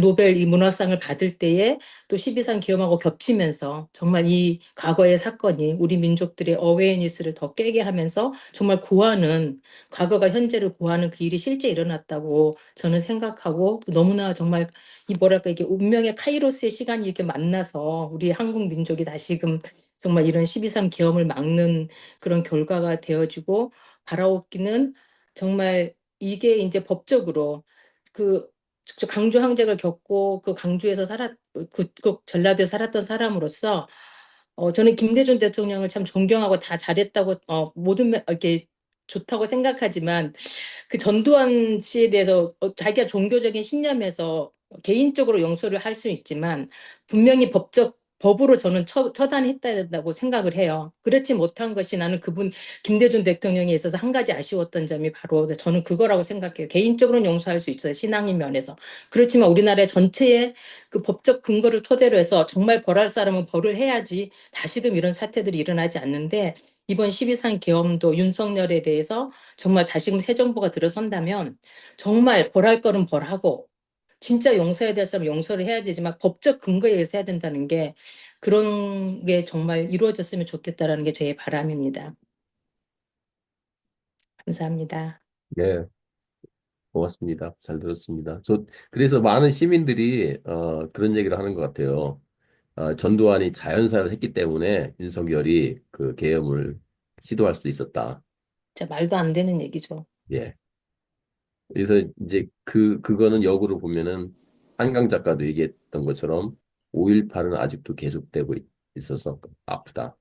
J: 노벨 이 문학상을 받을 때에 또 12상 기염하고 겹치면서 정말 이 과거의 사건이 우리 민족들의 어웨이니스를 더 깨게 하면서 정말 과거가 현재를 구하는 그 일이 실제 일어났다고 저는 생각하고 또 너무나 정말 이 뭐랄까 이게 운명의 카이로스의 시간이 이렇게 만나서 우리 한국 민족이 다시금 정말 이런 12.3 계엄을 막는 그런 결과가 되어지고 바라옵기는 정말 이게 이제 법적으로 그 강주 항쟁을 겪고 그 강주에서 그 전라도에 살았던 사람으로서 저는 김대중 대통령을 참 존경하고 다 잘했다고 이렇게 좋다고 생각하지만 그 전두환 씨에 대해서 자기가 종교적인 신념에서 개인적으로 용서를 할 수 있지만 분명히 법으로 저는 처단했어야 된다고 생각을 해요. 그렇지 못한 것이 나는 김대중 대통령에 있어서 한 가지 아쉬웠던 점이 바로 저는 그거라고 생각해요. 개인적으로는 용서할 수 있어요. 신앙인 면에서. 그렇지만 우리나라의 전체의 그 법적 근거를 토대로 해서 정말 벌할 사람은 벌을 해야지 다시금 이런 사태들이 일어나지 않는데 이번 12.3 계엄도 윤석열에 대해서 정말 다시금 새 정부가 들어선다면 정말 벌할 거는 벌하고 진짜 용서해야 될 사람 용서를 해야 되지만 법적 근거에 의해서 해야 된다는 게 그런 게 정말 이루어졌으면 좋겠다라는 게 제 바람입니다. 감사합니다.
C: 네, 고맙습니다. 잘 들었습니다. 그래서 많은 시민들이 그런 얘기를 하는 것 같아요. 전두환이 자연사를 했기 때문에 윤석열이 그 계엄을 시도할 수 있었다.
J: 진짜 말도 안 되는 얘기죠.
C: 예. 그래서 이제 그거는 역으로 보면은 한강 작가도 얘기했던 것처럼 5.18은 아직도 계속되고 있어서 아프다.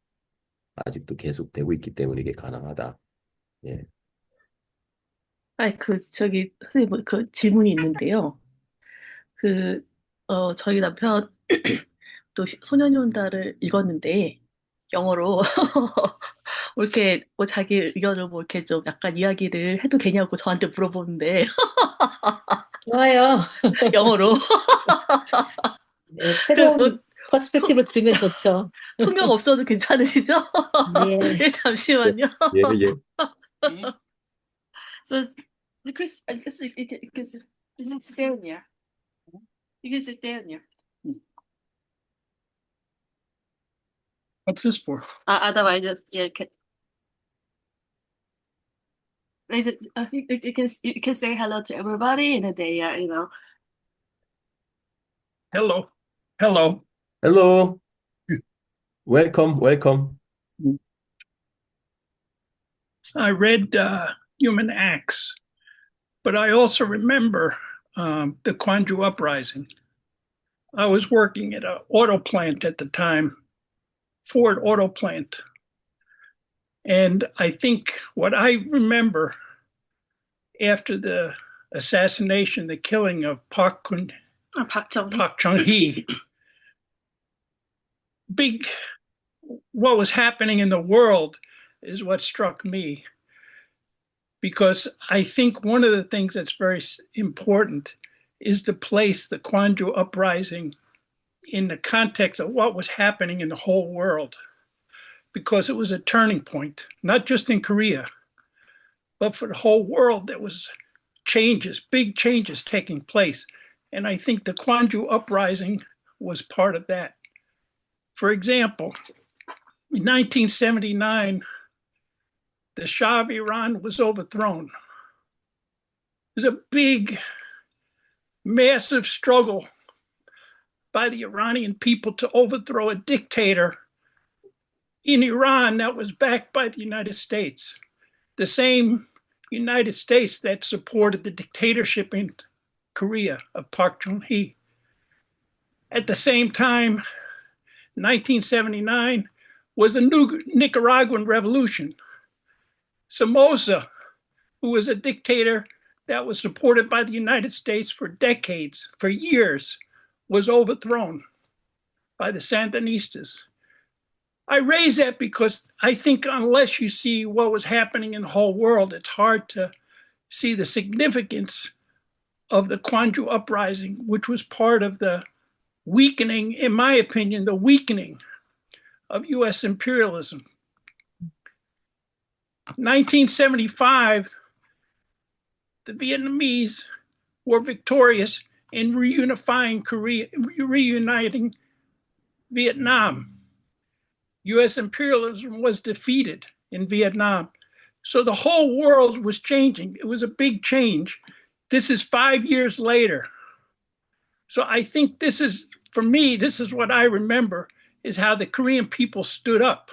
C: 아직도 계속되고 있기 때문에 이게 가능하다. 예.
I: 저기, 선생님, 그 질문이 있는데요. 저희 남편 또 소년이 온다를 읽었는데, 영어로, 뭐 이렇게, 뭐 자기 의견을 뭐 이렇게 좀 약간 이야기를 해도 되냐고 저한테 물어보는데,
J: 좋아요.
I: 영어로.
J: 네,
I: 뭐,
J: 새로운 퍼스펙티브를 들으면 좋죠.
I: 통역 없어도 괜찮으시죠?
J: 예.
I: 예, 잠시만요.
C: 예, 예.
I: So, Chris, you can sit down here. You can sit down here.
K: What's this for?
I: Otherwise, you can. You can say hello to everybody, and they are,
K: Hello. Hello.
C: Hello. Welcome, welcome.
K: I read Human Acts, but I also remember the Kwanju Uprising. I was working at an auto plant at the time, Ford Auto Plant. And I think what I remember after the assassination, the killing of Park Chung-hee, big what was happening in the world is what struck me, because I think one of the things that's very important is to place the Kwanju uprising in the context of what was happening in the whole world, because it was a turning point, not just in Korea, but for the whole world. There was changes, big changes taking place. And I think the Kwanju uprising was part of that. For example, in 1979, the Shah of Iran was overthrown. It was a big, massive struggle by the Iranian people to overthrow a dictator in Iran that was backed by the United States, the same United States that supported the dictatorship in Korea of Park Chung-hee. At the same time, 1979 was the new Nicaraguan revolution. Somoza, who was a dictator that was supported by the United States for decades, for years, was overthrown by the Sandinistas. I raise that because I think unless you see what was happening in the whole world, it's hard to see the significance of the Kwanju uprising, which was part of the weakening, in my opinion, the weakening of US imperialism. 1975, the Vietnamese were victorious in reunifying Korea, reuniting Vietnam. US imperialism was defeated in Vietnam. So the whole world was changing. It was a big change. This is 5 years later. So I think this is, for me, this is what I remember, is how the Korean people stood up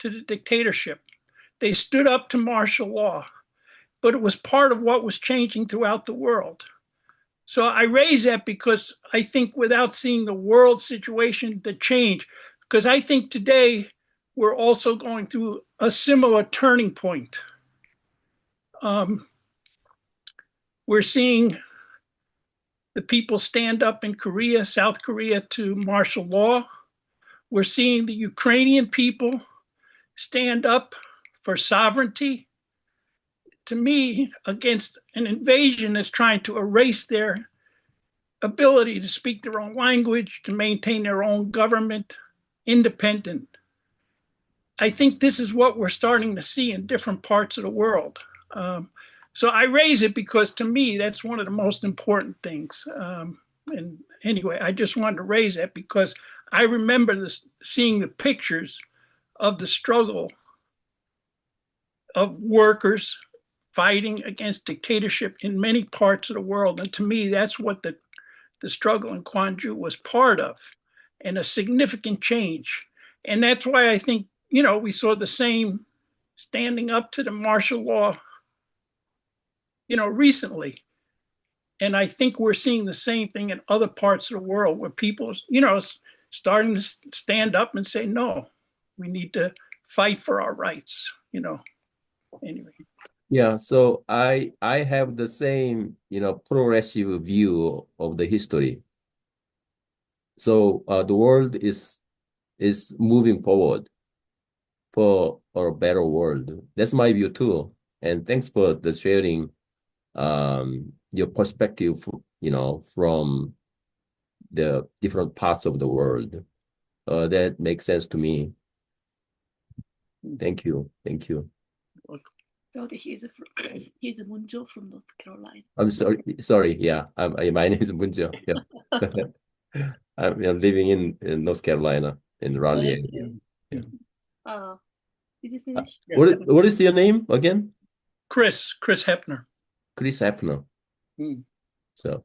K: to the dictatorship. They stood up to martial law, but it was part of what was changing throughout the world. So I raise that because I think without seeing the world situation, the change, because I think today we're also going through a similar turning point. We're seeing the people stand up in Korea, South Korea, to martial law. We're seeing the Ukrainian people stand up for sovereignty, to me, against an invasion that's trying to erase their ability to speak their own language, to maintain their own government, independent. I think this is what we're starting to see in different parts of the world. So I raise it because to me, that's one of the most important things. And anyway, I just wanted to raise that because I remember seeing the pictures of the struggle of workers fighting against dictatorship in many parts of the world. And to me, that's what the struggle in Kwanju was part of, and a significant change. And that's why I think, you know, we saw the same standing up to the martial law, you know, recently. And I think we're seeing the same thing in other parts of the world where people, you know, starting to stand up and say, no, we need to fight for our rights, you know. Anyway.
C: Yeah, so I have the same, you know, progressive view of the history. So the world is moving forward for a better world. That's my view too. And thanks for the sharing your perspective, you know, from the different parts of the world. That makes sense to me. Thank you. Thank you.
I: Okay, he's Munjo from North Carolina.
C: I'm sorry. Yeah, my name is Munjo. Yeah. I'm living in North Carolina, in Raleigh area. Yeah.
I: Did you finish?
C: What is your name again?
K: Chris Hepner.
C: Chris Hepner. So,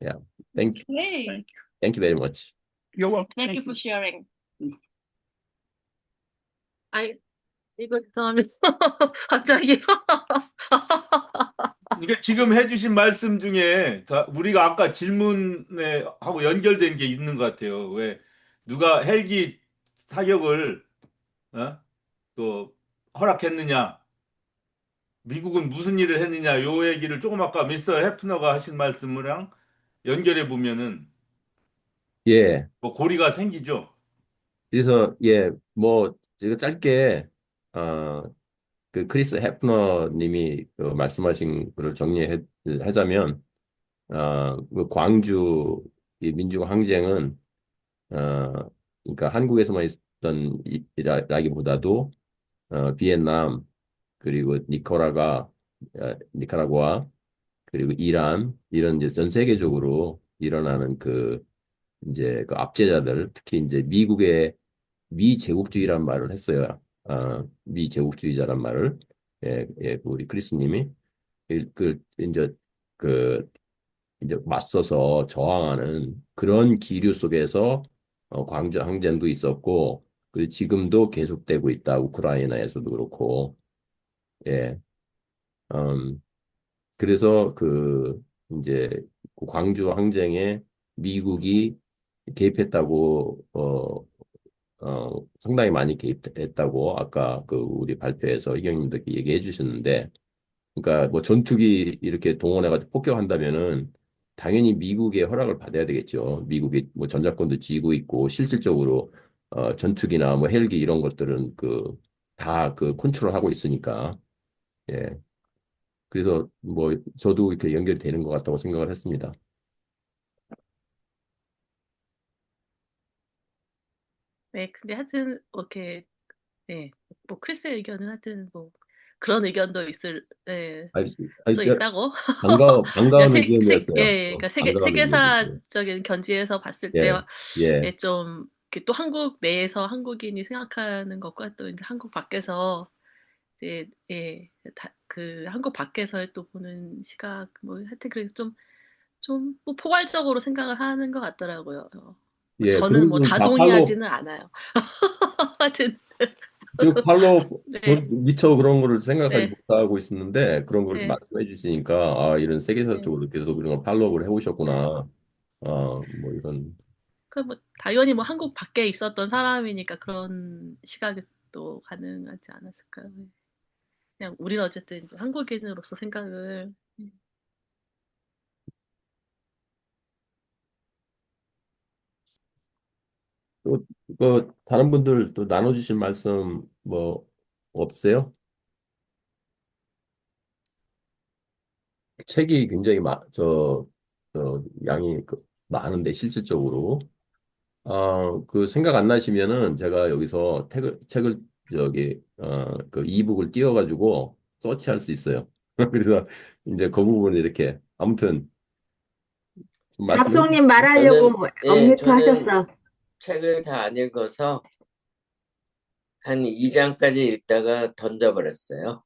C: yeah. Thank you.
I: Hey.
C: Thank you very much.
K: You're welcome.
I: Thank you for sharing.
A: 이거 다음에 갑자기
H: 그러니까 지금 해주신 말씀 중에 우리가 아까 질문에 하고 연결된 게 있는 것 같아요. 왜 누가 헬기 사격을 또 허락했느냐? 미국은 무슨 일을 했느냐? 요 얘기를 조금 아까 미스터 해프너가 하신 말씀이랑 연결해 보면은
C: 예.
H: 뭐 고리가 생기죠.
C: 그래서 예, 뭐 제가 짧게 어, 그 크리스 해프너 님이 그 말씀하신 거를 정리하자면 그 광주 이 민주화 항쟁은 그러니까 한국에서만 있었던 이라기보다도 비엔남 그리고 니카라과 그리고 이란 이런 이제 전 세계적으로 일어나는 그 이제 그 압제자들 특히 이제 미국의 미제국주의란 말을 했어요. 미제국주의자란 말을 그 우리 크리스님이 이제 그 이제 맞서서 저항하는 그런 기류 속에서 광주 항쟁도 있었고 그리고 지금도 계속되고 있다. 우크라이나에서도 그렇고 예. 음, 그래서 그 이제 그 광주 항쟁에 미국이 개입했다고 상당히 많이 개입했다고 아까 그 우리 발표에서 이경님도 얘기해 주셨는데 그러니까 뭐 전투기 이렇게 동원해가지고 폭격한다면은 당연히 미국의 허락을 받아야 되겠죠. 미국이 뭐 전자권도 쥐고 있고 실질적으로 전투기나 뭐 헬기 이런 것들은 그 다 그 컨트롤하고 있으니까 예. 그래서 뭐 저도 이렇게 연결이 되는 것 같다고 생각을 했습니다.
I: 네, 근데 하여튼 이렇게 네, 뭐 크리스의 의견은 하여튼 뭐 그런 의견도 있을
C: 아니,
I: 수
C: 진짜
I: 있다고. 그러니까
C: 반가운 의견이었어요.
I: 그러니까
C: 반가운 의견이었어요.
I: 세계사적인 견지에서 봤을 때
C: 예, 예,
I: 좀 이렇게 또 한국 내에서 한국인이 생각하는 것과 또 이제 한국 밖에서 이제 그 한국 밖에서의 또 보는 시각 뭐 하여튼 그래서 좀 뭐 포괄적으로 생각을 하는 것 같더라고요. 뭐
C: 예.
I: 저는
C: 그런
I: 뭐
C: 분은
I: 다
C: 다 팔로우,
I: 동의하지는 않아요. 하여튼
C: 저
I: 네,
C: 미처 그런 거를 생각하지
I: 네,
C: 못하고 있었는데 그런 걸
I: 네,
C: 말씀해 주시니까 이런 세계사
I: 네,
C: 쪽으로 계속 그런 걸 팔로우를
I: 네.
C: 해오셨구나. 뭐 이런.
I: 뭐 당연히 뭐 한국 밖에 있었던 사람이니까 그런 시각이 또 가능하지 않았을까요? 네. 그냥 우리는 어쨌든 이제 한국인으로서 생각을
C: 또, 그, 다른 분들 또 나눠주실 말씀 뭐 없으세요? 책이 굉장히 양이 많은데 실질적으로 그 생각 안 나시면은 제가 여기서 책을 그 이북을 띄워가지고 서치할 수 있어요. 그래서 이제 그 부분 이렇게 아무튼 좀 말씀해
B: 각성님
L: 저는,
B: 말하려고
L: 예,
B: 언뮤트
L: 저는
B: 하셨어.
L: 책을 다 안 읽어서 한 2장까지 읽다가 던져버렸어요.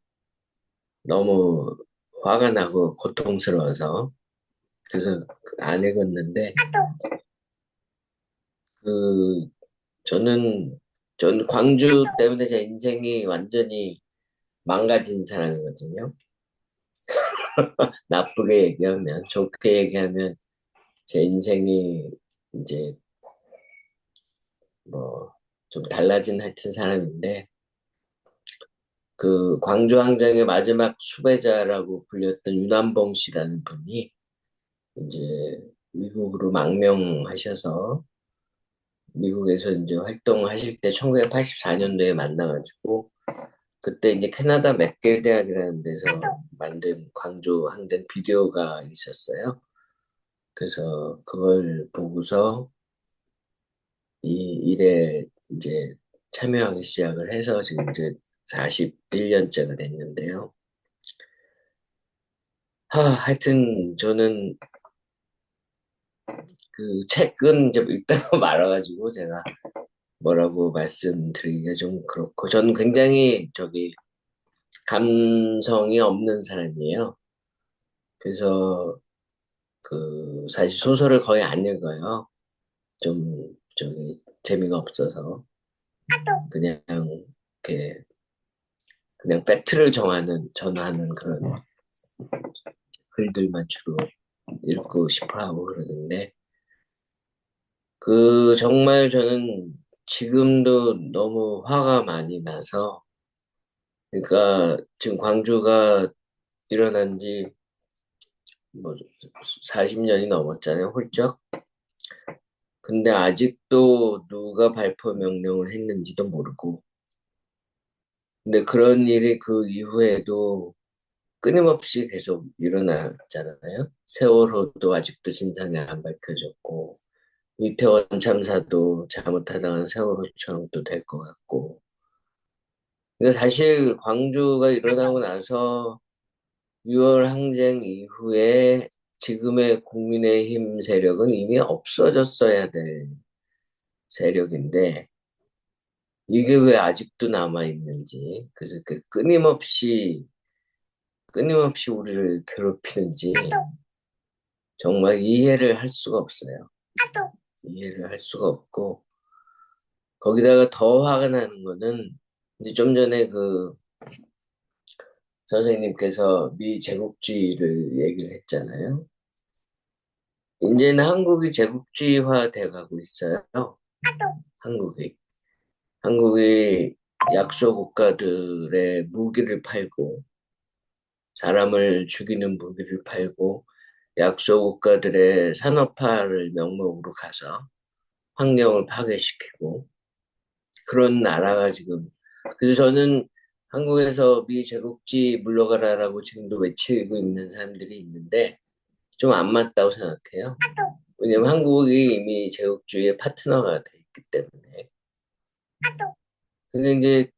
L: 너무 화가 나고 고통스러워서. 그래서 안 읽었는데, 그, 저는 광주 때문에 제 인생이 완전히 망가진 사람이거든요. 나쁘게 얘기하면, 좋게 얘기하면 제 인생이 이제 뭐 좀 달라진 하여튼 사람인데, 그 광주항쟁의 마지막 수배자라고 불렸던 윤한봉 씨라는 분이 이제 미국으로 망명하셔서 미국에서 이제 활동하실 때 1984년도에 만나가지고 그때 이제 캐나다 맥길 대학이라는 데서 만든 광주 항쟁 비디오가 있었어요. 그래서 그걸 보고서 이 일에 이제 참여하기 시작을 해서 지금 이제 41년째가 됐는데요. 하여튼 저는 그 책은 이제 읽다가 말아가지고 제가 뭐라고 말씀드리기가 좀 그렇고 저는 굉장히 감성이 없는 사람이에요. 그래서 그 사실 소설을 거의 안 읽어요. 좀 재미가 없어서 그냥 이렇게 그냥 팩트를 전하는 그런 글들만 주로 읽고 싶어 하고 그러는데 정말 저는 지금도 너무 화가 많이 나서 그러니까 지금 광주가 일어난 지 뭐 40년이 넘었잖아요, 훌쩍. 근데 아직도 누가 발포 명령을 했는지도 모르고. 근데 그런 일이 그 이후에도 끊임없이 계속 일어났잖아요. 세월호도 아직도 진상이 안 밝혀졌고, 이태원 참사도 잘못하다가 세월호처럼 또 될 것 같고. 그러니까 사실 광주가 일어나고 나서 6월 항쟁 이후에 지금의 국민의힘 세력은 이미 없어졌어야 될 세력인데, 이게 왜 아직도 남아있는지, 그래서 끊임없이 우리를 괴롭히는지, 정말 이해를 할 수가 없어요. 이해를 할 수가 없고, 거기다가 더 화가 나는 거는, 이제 좀 전에 그 선생님께서 미 제국주의를 얘기를 했잖아요. 이제는 한국이 제국주의화 돼가고 있어요. 한국이. 한국이 약소 국가들의 무기를 팔고, 사람을 죽이는 무기를 팔고, 약소 국가들의 산업화를 명목으로 가서 환경을 파괴시키고, 그런 나라가 지금, 그래서 저는 한국에서 미 제국주의 물러가라라고 지금도 외치고 있는 사람들이 있는데, 좀 안 맞다고 생각해요. 왜냐면 한국이 이미 제국주의의 파트너가 돼 있기 때문에. 근데 이제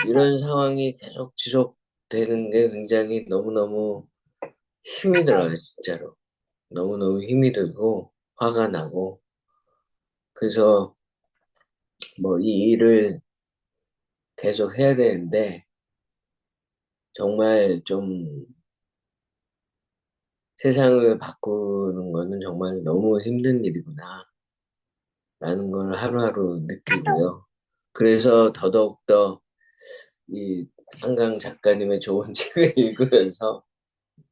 L: 이런 상황이 계속 지속되는 게 굉장히 너무너무 힘이 들어요, 진짜로. 너무너무 힘이 들고, 화가 나고. 그래서 뭐 이 일을 계속 해야 되는데, 정말 좀 세상을 바꾸는 거는 정말 너무 힘든 일이구나, 라는 걸 하루하루 느끼고요. 그래서 더더욱더 이 한강 작가님의 좋은 책을 읽으면서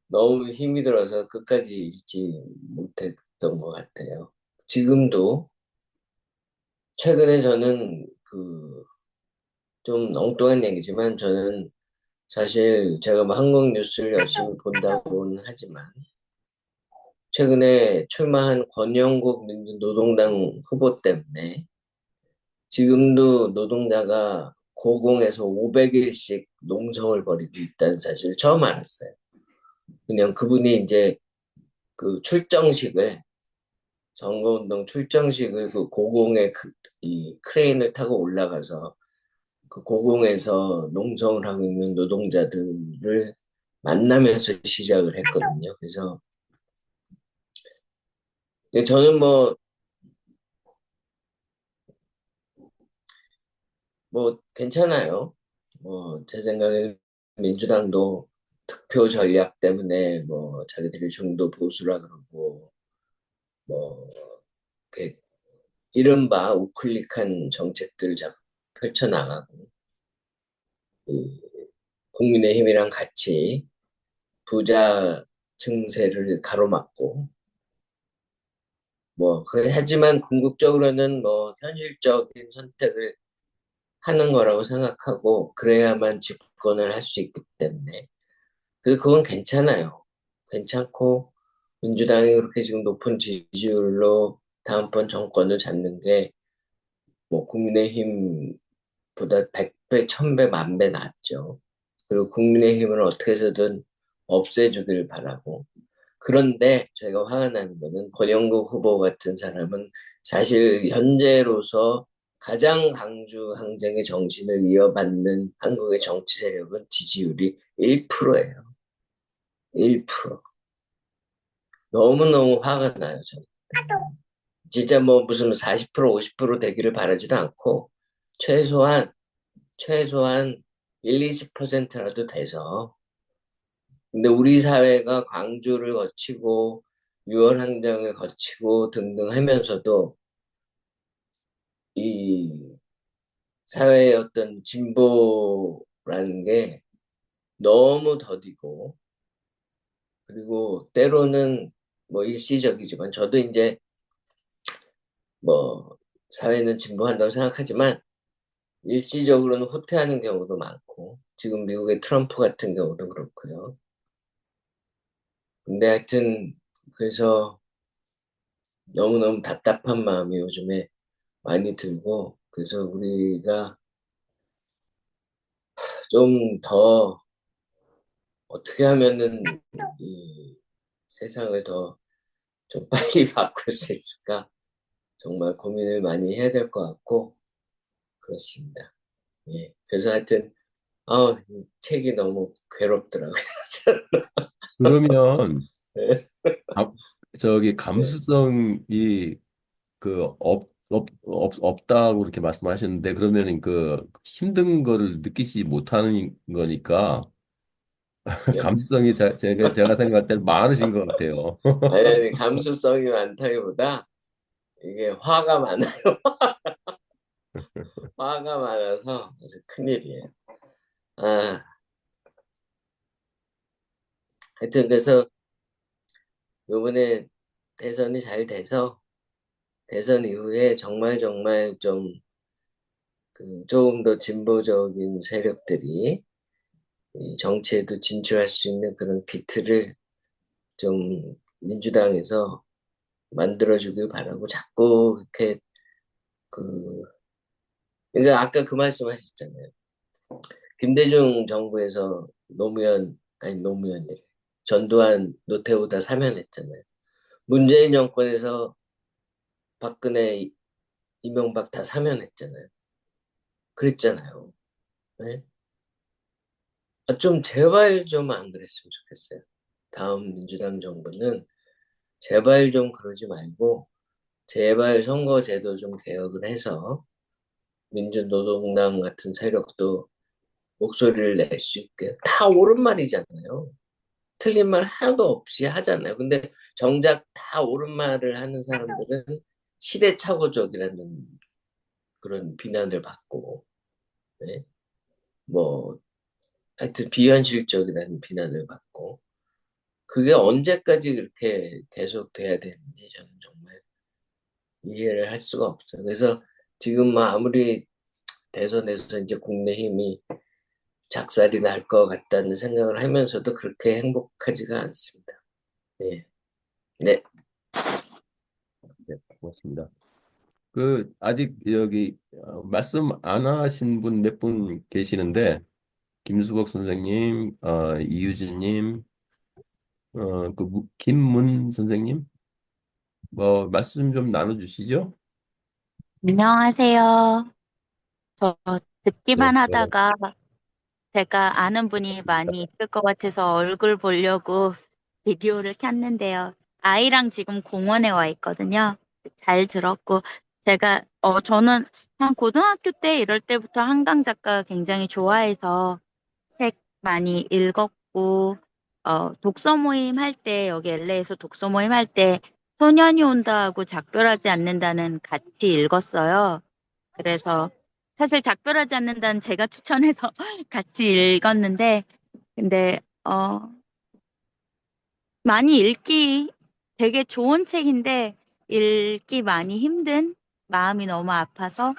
L: 너무 힘이 들어서 끝까지 읽지 못했던 것 같아요. 지금도 최근에 저는 좀 엉뚱한 얘기지만 저는 사실 제가 뭐 한국 뉴스를 열심히 본다고는 하지만 최근에 출마한 권영국 민주노동당 후보 때문에 지금도 노동자가 고공에서 500일씩 농성을 벌이고 있다는 사실을 처음 알았어요. 그냥 그분이 이제 그 출정식을, 선거운동 출정식을 그 고공에 이 크레인을 타고 올라가서 그 고공에서 농성을 하고 있는 노동자들을 만나면서 시작을 했거든요. 그래서 저는 뭐 괜찮아요. 제 생각에 민주당도 득표 전략 때문에 자기들이 중도 보수라 그러고 뭐 이렇게 이른바 우클릭한 정책들을 자꾸 펼쳐나가고 국민의힘이랑 같이 부자 증세를 가로막고 하지만 궁극적으로는 현실적인 선택을 하는 거라고 생각하고 그래야만 집권을 할 수 있기 때문에 그건 괜찮아요. 괜찮고 민주당이 그렇게 지금 높은 지지율로 다음번 정권을 잡는 게 국민의힘보다 100배, 1000배, 10,000배 낫죠. 그리고 국민의힘을 어떻게 해서든 없애주길 바라고. 그런데 제가 화가 나는 거는 권영국 후보 같은 사람은 사실 현재로서 가장 강주 항쟁의 정신을 이어받는 한국의 정치 세력은 지지율이 1%예요. 1%. 너무너무 화가 나요, 저는. 진짜 무슨 40%, 50% 되기를 바라지도 않고, 최소한 1, 20%라도 돼서. 근데 우리 사회가 광주를 거치고, 6월 항쟁을 거치고 등등 하면서도, 이 사회의 어떤 진보라는 게 너무 더디고, 그리고 때로는 일시적이지만, 저도 이제 사회는 진보한다고 생각하지만, 일시적으로는 후퇴하는 경우도 많고, 지금 미국의 트럼프 같은 경우도 그렇고요. 근데 하여튼 그래서 너무너무 답답한 마음이 요즘에 많이 들고, 그래서 우리가 좀 더 어떻게 하면은 이 세상을 더 좀 빨리 바꿀 수 있을까? 정말 고민을 많이 해야 될 것 같고, 그렇습니다. 예. 그래서 하여튼, 이 책이 너무 괴롭더라고요.
C: 그러면
L: 네.
C: 감- 저기
L: 네.
C: 감수성이 없다고 그렇게 말씀하셨는데 그러면 그 힘든 거를 느끼지 못하는 거니까
L: 네.
C: 감수성이 제가 생각할 때는 많으신 것 같아요.
L: 아니, 감수성이 많다기보다 이게 화가 많아요. 화가 많아서 아주 큰일이에요. 아, 하여튼 그래서 요번에 대선이 잘 돼서 대선 이후에 정말 정말 좀 조금 더 진보적인 세력들이 이 정치에도 진출할 수 있는 그런 기틀을 좀 민주당에서 만들어주길 바라고, 자꾸 이렇게 그 그러니까 아까 그 말씀하셨잖아요. 김대중 정부에서 노무현이래. 전두환, 노태우 다 사면했잖아요. 문재인 정권에서 박근혜, 이명박 다 사면했잖아요. 그랬잖아요. 네? 좀 제발 좀 안 그랬으면 좋겠어요. 다음 민주당 정부는 제발 좀 그러지 말고 제발 선거제도 좀 개혁을 해서 민주노동당 같은 세력도 목소리를 낼 수 있게. 다 옳은 말이잖아요. 틀린 말 하나도 없이 하잖아요. 근데 정작 다 옳은 말을 하는 사람들은 시대착오적이라는 그런 비난을 받고, 네? 뭐 하여튼 비현실적이라는 비난을 받고, 그게 언제까지 그렇게 계속돼야 되는지 저는 정말 이해를 할 수가 없어요. 그래서 지금 뭐 아무리 대선에서 이제 국민의힘이 작살이 날 것 같다는 생각을 하면서도 그렇게 행복하지가 않습니다. 네. 네.
C: 네, 고맙습니다. 아직 여기 말씀 안 하신 분 몇 분 계시는데 김수복 선생님, 이유진님, 김문 선생님, 말씀 좀 나눠주시죠.
M: 안녕하세요. 저 듣기만
C: 안녕하세요.
M: 하다가 제가 아는 분이 많이 있을 것 같아서 얼굴 보려고 비디오를 켰는데요. 아이랑 지금 공원에 와 있거든요. 잘 들었고, 저는 한 고등학교 때 이럴 때부터 한강 작가 굉장히 좋아해서 책 많이 읽었고, 독서 모임 할 때, 여기 LA에서 독서 모임 할 때, 소년이 온다 하고 작별하지 않는다는 같이 읽었어요. 그래서 사실 작별하지 않는다는 제가 추천해서 같이 읽었는데, 근데, 많이 읽기 되게 좋은 책인데, 읽기 많이 힘든 마음이 너무 아파서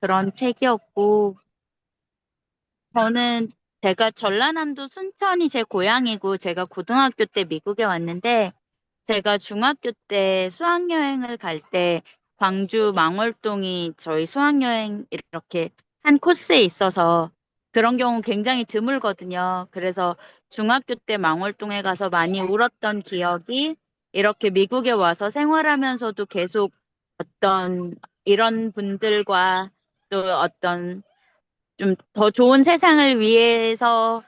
M: 그런 책이었고, 저는 제가 전라남도 순천이 제 고향이고, 제가 고등학교 때 미국에 왔는데, 제가 중학교 때 수학여행을 갈 때 광주 망월동이 저희 수학여행 이렇게 한 코스에 있어서 그런 경우 굉장히 드물거든요. 그래서 중학교 때 망월동에 가서 많이 울었던 기억이 이렇게 미국에 와서 생활하면서도 계속 어떤 이런 분들과 또 어떤 좀 더 좋은 세상을 위해서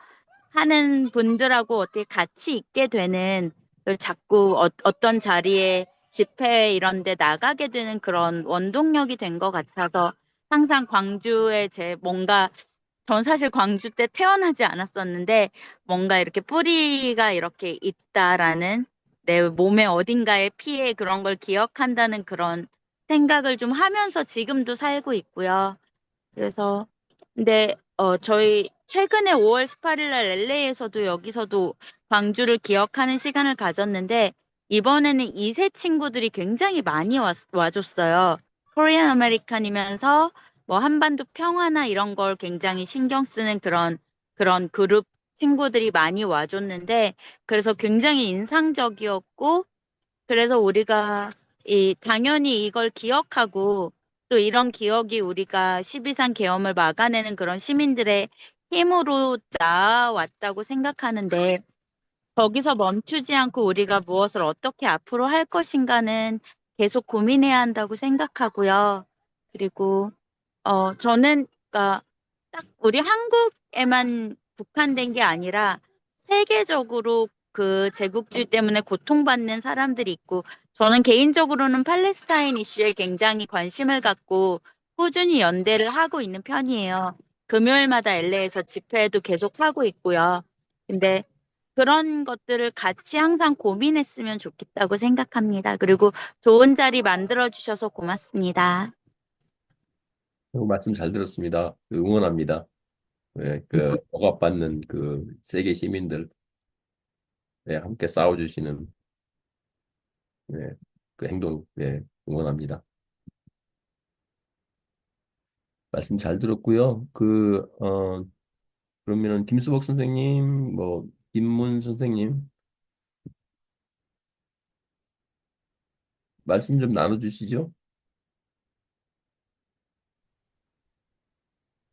M: 하는 분들하고 어떻게 같이 있게 되는 자꾸 어떤 자리에 집회 이런 데 나가게 되는 그런 원동력이 된 것 같아서 항상 광주에 전 사실 광주 때 태어나지 않았었는데 뭔가 이렇게 뿌리가 이렇게 있다라는 내 몸의 어딘가에 피해 그런 걸 기억한다는 그런 생각을 좀 하면서 지금도 살고 있고요. 그래서 근데 저희 최근에 5월 18일 날 LA에서도 여기서도 광주를 기억하는 시간을 가졌는데 이번에는 2세 친구들이 굉장히 많이 와줬어요. 코리안 아메리칸이면서 뭐 한반도 평화나 이런 걸 굉장히 신경 쓰는 그런 그런 그룹 친구들이 많이 와줬는데 그래서 굉장히 인상적이었고 그래서 우리가 당연히 이걸 기억하고 또 이런 기억이 우리가 12.3 계엄을 막아내는 그런 시민들의 힘으로 나아왔다고 생각하는데 거기서 멈추지 않고 우리가 무엇을 어떻게 앞으로 할 것인가는 계속 고민해야 한다고 생각하고요. 그리고 저는 그러니까 딱 우리 한국에만 국한된 게 아니라 세계적으로 그 제국주의 때문에 고통받는 사람들이 있고 저는 개인적으로는 팔레스타인 이슈에 굉장히 관심을 갖고 꾸준히 연대를 하고 있는 편이에요. 금요일마다 LA에서 집회도 계속 하고 있고요. 근데 그런 것들을 같이 항상 고민했으면 좋겠다고 생각합니다. 그리고 좋은 자리 만들어 주셔서 고맙습니다.
C: 말씀 잘 들었습니다. 응원합니다. 네, 그 억압받는 그 세계 시민들, 네, 함께 싸워주시는, 네, 그 행동, 네, 응원합니다. 말씀 잘 들었고요. 그러면은 김수복 선생님, 뭐 김문 선생님 말씀 좀 나눠주시죠.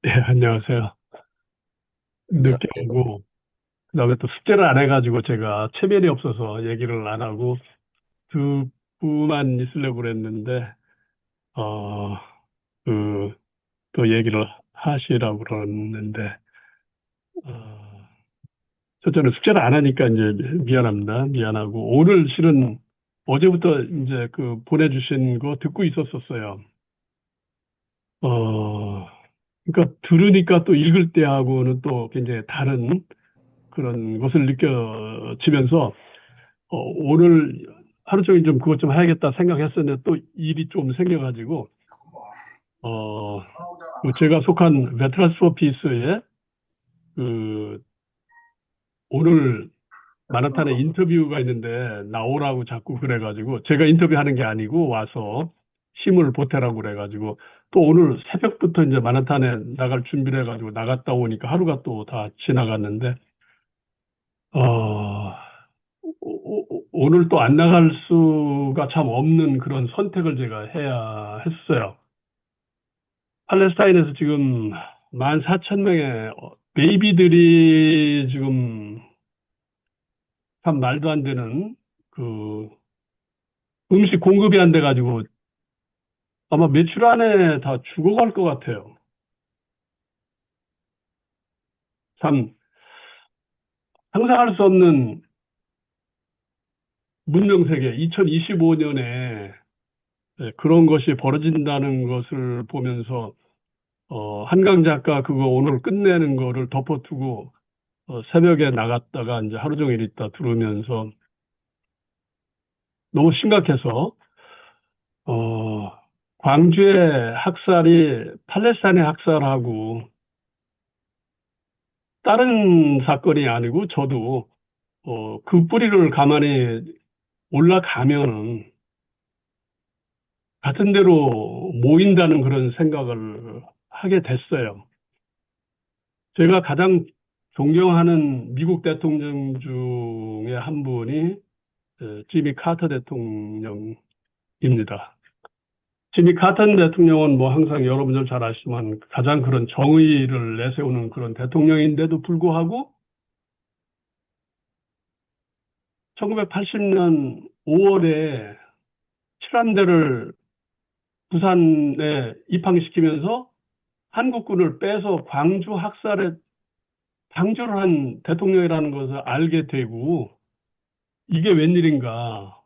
N: 네, 안녕하세요. 늦게 오고, 그다음에 또 숙제를 안 해가지고 제가 체면이 없어서 얘기를 안 하고 두 분만 있으려고 그랬는데, 어, 그, 또 얘기를 하시라고 그러는데, 어, 저는 숙제를 안 하니까 이제 미안합니다. 미안하고, 오늘 실은 어제부터 이제 그 보내주신 거 듣고 있었었어요. 그러니까 들으니까 또 읽을 때하고는 또 굉장히 다른 그런 것을 느껴지면서 오늘 하루 종일 좀 그것 좀 해야겠다 생각했었는데 또 일이 좀 생겨가지고 그 제가 속한 베테랑스 포 피스에 그 오늘 마나탄에 인터뷰가 있는데 나오라고 자꾸 그래가지고 제가 인터뷰하는 게 아니고 와서 힘을 보태라고 그래가지고 또 오늘 새벽부터 이제 마나탄에 나갈 준비를 해가지고 나갔다 오니까 하루가 또 다 지나갔는데 오늘 또 안 나갈 수가 참 없는 그런 선택을 제가 해야 했어요. 팔레스타인에서 지금 14,000명의 베이비들이 지금 참 말도 안 되는 그 음식 공급이 안 돼가지고 아마 며칠 안에 다 죽어갈 것 같아요. 참 상상할 수 없는 문명세계 2025년에 그런 것이 벌어진다는 것을 보면서 한강 작가 그거 오늘 끝내는 거를 덮어두고 새벽에 나갔다가 이제 하루 종일 있다 들으면서 너무 심각해서 광주의 학살이 팔레스타인의 학살하고 다른 사건이 아니고 저도 그 뿌리를 가만히 올라가면은 같은 데로 모인다는 그런 생각을 하게 됐어요. 제가 가장 존경하는 미국 대통령 중에 한 분이 지미 카터 대통령입니다. 지미 카터 대통령은 뭐 항상 여러분들 잘 아시지만 가장 그런 정의를 내세우는 그런 대통령인데도 불구하고 1980년 5월에 칠함대를 부산에 입항시키면서 한국군을 빼서 광주 학살에 방조를 한 대통령이라는 것을 알게 되고 이게 웬일인가.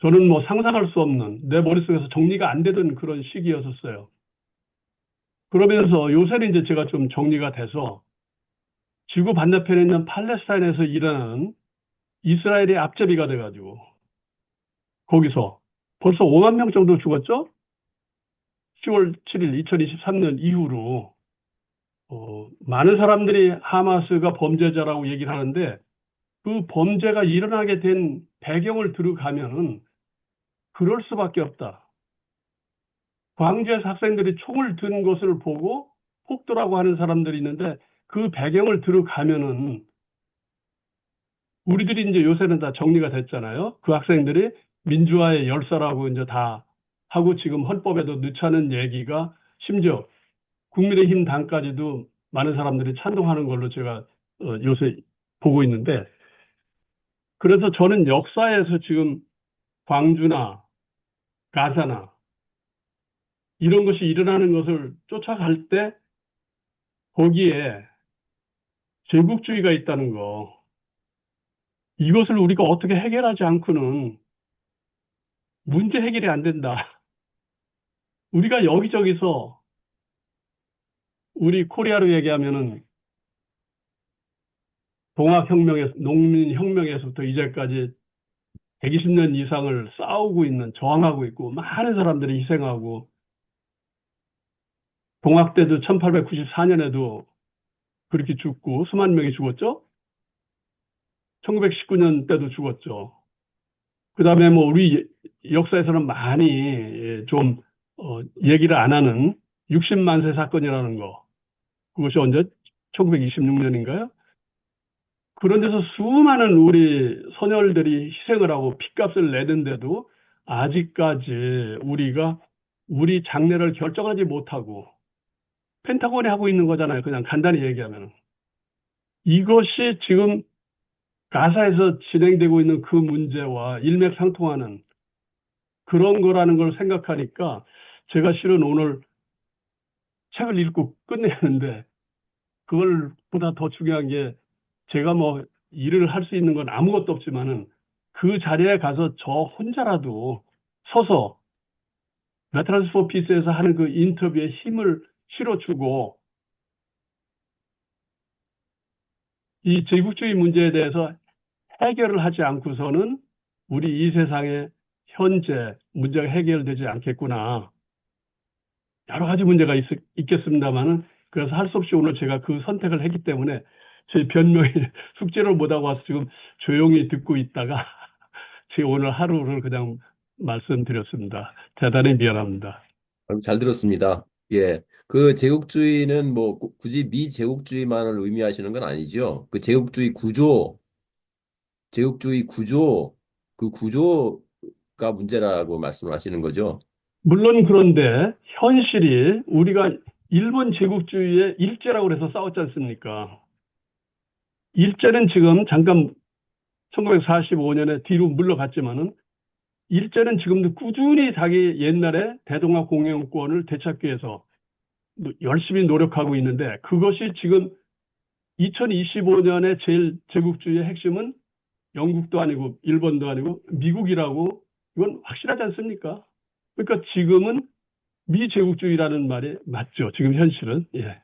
N: 저는 뭐 상상할 수 없는 내 머릿속에서 정리가 안 되던 그런 시기였었어요. 그러면서 요새는 이제 제가 좀 정리가 돼서 지구 반대편에 있는 팔레스타인에서 일하는 이스라엘의 앞제비가 돼가지고 거기서 벌써 5만 명 정도 죽었죠? 10월 7일 2023년 이후로 많은 사람들이 하마스가 범죄자라고 얘기를 하는데 그 범죄가 일어나게 된 배경을 들어가면은 그럴 수밖에 없다. 광주에서 학생들이 총을 든 것을 보고 폭도라고 하는 사람들이 있는데 그 배경을 들어가면은 우리들이 이제 요새는 다 정리가 됐잖아요. 그 학생들이 민주화의 열사라고 이제 다 하고 지금 헌법에도 넣자는 얘기가 심지어 국민의힘 당까지도 많은 사람들이 찬동하는 걸로 제가 요새 보고 있는데 그래서 저는 역사에서 지금 광주나 가사나 이런 것이 일어나는 것을 쫓아갈 때 거기에 제국주의가 있다는 거 이것을 우리가 어떻게 해결하지 않고는 문제 해결이 안 된다. 우리가 여기저기서 우리 코리아로 얘기하면은 동학혁명에서 농민혁명에서부터 이제까지 120년 이상을 싸우고 있는 저항하고 있고 많은 사람들이 희생하고 동학 때도 1894년에도 그렇게 죽고 수만 명이 죽었죠. 1919년 때도 죽었죠. 그 다음에 뭐 우리 역사에서는 많이 좀 얘기를 안 하는 60만세 사건이라는 거. 그것이 언제? 1926년인가요? 그런 데서 수많은 우리 선열들이 희생을 하고 핏값을 내는데도 아직까지 우리가 우리 장래를 결정하지 못하고 펜타곤이 하고 있는 거잖아요. 그냥 간단히 얘기하면. 이것이 지금 가사에서 진행되고 있는 그 문제와 일맥상통하는 그런 거라는 걸 생각하니까 제가 실은 오늘 책을 읽고 끝내는데 그걸 보다 더 중요한 게 제가 뭐 일을 할 수 있는 건 아무것도 없지만은 그 자리에 가서 저 혼자라도 서서 베테랑스 포 피스에서 하는 그 인터뷰에 힘을 실어주고 이 제국주의 문제에 대해서 해결을 하지 않고서는 우리 이 세상에 현재 문제가 해결되지 않겠구나. 여러 가지 문제가 있겠습니다만은 그래서 할 수 없이 오늘 제가 그 선택을 했기 때문에 제 변명이 숙제를 못하고 와서 지금 조용히 듣고 있다가 제 오늘 하루를 그냥 말씀드렸습니다. 대단히 미안합니다.
C: 잘 들었습니다. 예. 그 제국주의는 뭐 굳이 미제국주의만을 의미하시는 건 아니죠. 그 제국주의 구조, 그 구조가 문제라고 말씀을 하시는 거죠.
N: 물론 그런데 현실이 우리가 일본 제국주의의 일제라고 그래서 싸웠지 않습니까? 일제는 지금 잠깐 1945년에 뒤로 물러갔지만은 일제는 지금도 꾸준히 자기 옛날에 대동아 공영권을 되찾기 위해서 열심히 노력하고 있는데 그것이 지금 2025년에 제일 제국주의의 핵심은 영국도 아니고 일본도 아니고 미국이라고 이건 확실하지 않습니까? 그러니까 지금은 미제국주의라는 말이 맞죠. 지금 현실은. 예.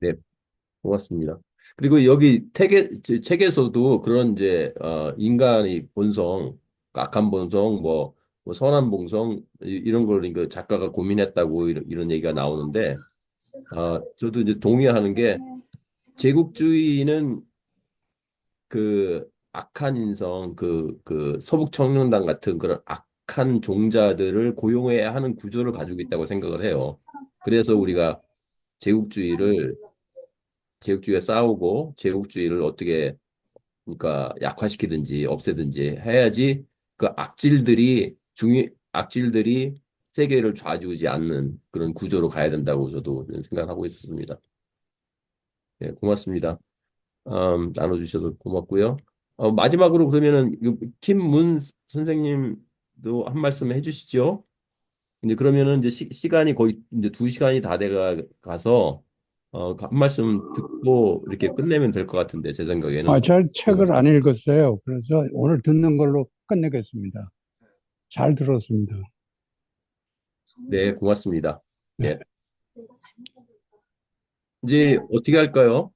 C: 네, 고맙습니다. 그리고 여기 책에서도 그런 이제 인간의 본성, 악한 본성, 뭐 선한 본성 이런 걸 그러니까 작가가 고민했다고 이런 얘기가 나오는데 저도 이제 동의하는 게 제국주의는 그 악한 인성, 그 서북 청년단 같은 그런 악한 종자들을 고용해야 하는 구조를 가지고 있다고 생각을 해요. 그래서 우리가 제국주의에 싸우고 제국주의를 어떻게 그러니까 약화시키든지 없애든지 해야지 그 악질들이 세계를 좌지우지 않는 그런 구조로 가야 된다고 저도 생각하고 있었습니다. 네, 고맙습니다. 나눠주셔서 고맙고요. 마지막으로 그러면은 김문 선생님도 한 말씀 해주시죠. 이제 그러면은 이제 시간이 거의 이제 2시간이 다 가서 한 말씀 듣고 이렇게 끝내면 될 것 같은데 제 생각에는.
O: 저 책을 안 읽었어요. 그래서 오늘 듣는 걸로 끝내겠습니다. 잘 들었습니다.
C: 네, 고맙습니다. 네. 이제 어떻게 할까요?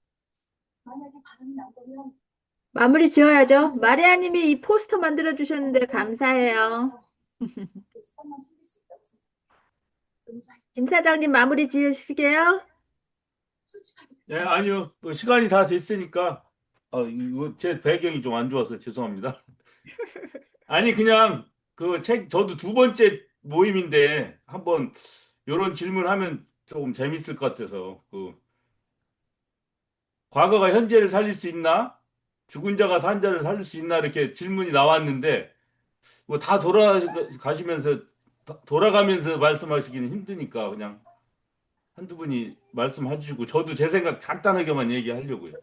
B: 마무리 지어야죠. 마리아님이 이 포스터 만들어 주셨는데 감사해요. 김 사장님 마무리 지으시게요?
H: 네, 아니요. 뭐 시간이 다 됐으니까 이거 제 배경이 좀 안 좋아서 죄송합니다. 아니 그냥 그 책 저도 두 번째 모임인데 한번 이런 질문하면 조금 재밌을 것 같아서 과거가 현재를 살릴 수 있나? 죽은 자가 산 자를 살릴 수 있나? 이렇게 질문이 나왔는데 뭐 다 돌아가면서 말씀하시기는 힘드니까 그냥 한두 분이 말씀해 주시고 저도 제 생각 간단하게만 얘기하려고요.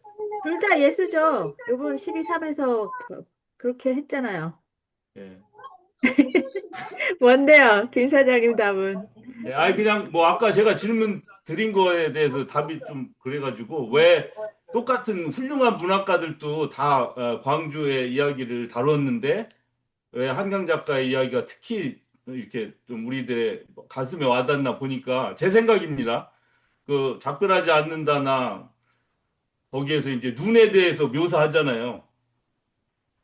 B: 둘 다 예스죠. 요번 12.3에서 그렇게 했잖아요.
H: 예.
B: 뭔데요? 김 사장님 답은.
H: 예, 아니 그냥 뭐 아까 제가 질문 드린 거에 대해서 답이 좀 그래가지고 왜 똑같은 훌륭한 문학가들도 다 광주의 이야기를 다뤘는데 왜 한강 작가의 이야기가 특히 이렇게 좀 우리들의 가슴에 와닿나 보니까 제 생각입니다. 그 작별하지 않는다나 거기에서 이제 눈에 대해서 묘사하잖아요.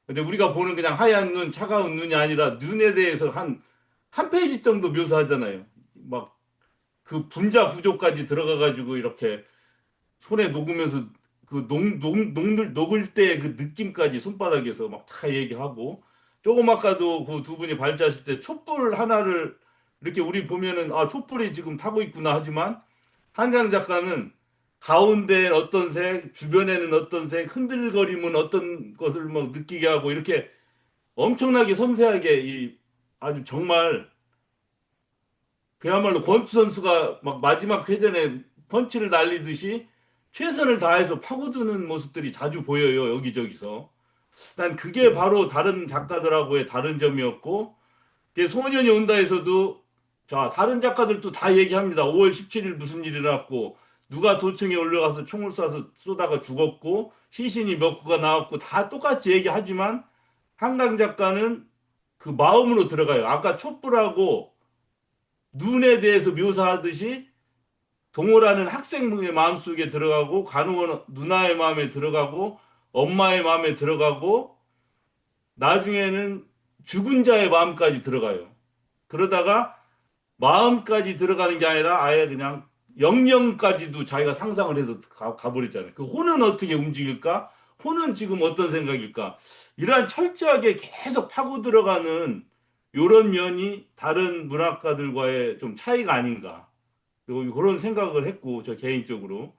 H: 근데 우리가 보는 그냥 하얀 눈, 차가운 눈이 아니라 눈에 대해서 한 페이지 정도 묘사하잖아요. 막 그 분자 구조까지 들어가가지고 이렇게 손에 녹으면서 녹을 때 그 느낌까지 손바닥에서 막 다 얘기하고 조금 아까도 그 두 분이 발제하실 때 촛불 하나를 이렇게 우리 보면은 아 촛불이 지금 타고 있구나 하지만 한강 작가는 가운데 어떤 색, 주변에는 어떤 색, 흔들거림은 어떤 것을 막 느끼게 하고 이렇게 엄청나게 섬세하게 아주 정말 그야말로 권투 선수가 막 마지막 회전에 펀치를 날리듯이 최선을 다해서 파고드는 모습들이 자주 보여요, 여기저기서. 난 그게 바로 다른 작가들하고의 다른 점이었고, 소년이 온다에서도, 자, 다른 작가들도 다 얘기합니다. 5월 17일 무슨 일이 났고, 누가 도청에 올라가서 총을 쏴서 쏘다가 죽었고, 시신이 몇 구가 나왔고, 다 똑같이 얘기하지만, 한강 작가는 그 마음으로 들어가요. 아까 촛불하고 눈에 대해서 묘사하듯이 동호라는 학생의 마음속에 들어가고 간호원 누나의 마음에 들어가고 엄마의 마음에 들어가고 나중에는 죽은 자의 마음까지 들어가요. 그러다가 마음까지 들어가는 게 아니라 아예 그냥 영영까지도 자기가 상상을 해서 가버리잖아요. 그 혼은 어떻게 움직일까? 혼은 지금 어떤 생각일까? 이러한 철저하게 계속 파고 들어가는 이런 면이 다른 문학가들과의 좀 차이가 아닌가. 그런 생각을 했고, 저 개인적으로.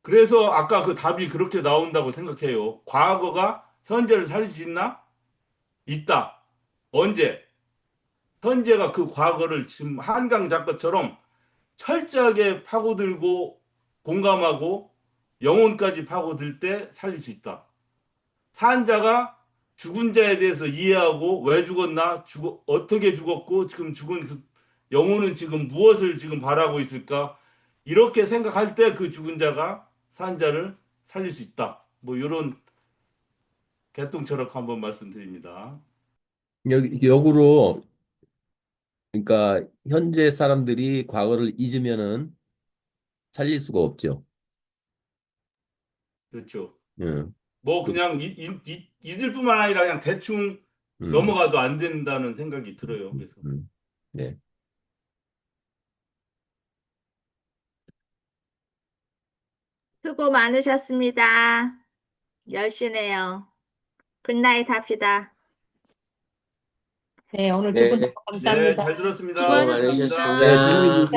H: 그래서 아까 그 답이 그렇게 나온다고 생각해요. 과거가 현재를 살릴 수 있나? 있다. 언제? 현재가 그 과거를 지금 한강 작가처럼 철저하게 파고들고 공감하고 영혼까지 파고들 때 살릴 수 있다. 산 자가 죽은 자에 대해서 이해하고 왜 죽었나, 어떻게 죽었고 지금 죽은 그 영혼은 지금 무엇을 지금 바라고 있을까? 이렇게 생각할 때 그 죽은 자가 산 자를 살릴 수 있다. 뭐 이런 개똥철학 한번 말씀드립니다.
C: 역으로 그러니까 현재 사람들이 과거를 잊으면은 살릴 수가 없죠.
H: 그렇죠.
C: 예.
H: 뭐 그냥 잊을 뿐만 아니라 그냥 대충 넘어가도 안 된다는 생각이 들어요. 그래서.
C: 네.
B: 수고 많으셨습니다. 10시네요. 굿나잇 합시다.
J: 네, 오늘 두 분
L: 네,
J: 감사합니다.
H: 잘 들었습니다.
L: 수고
H: 감사합니다.
L: 많으셨습니다.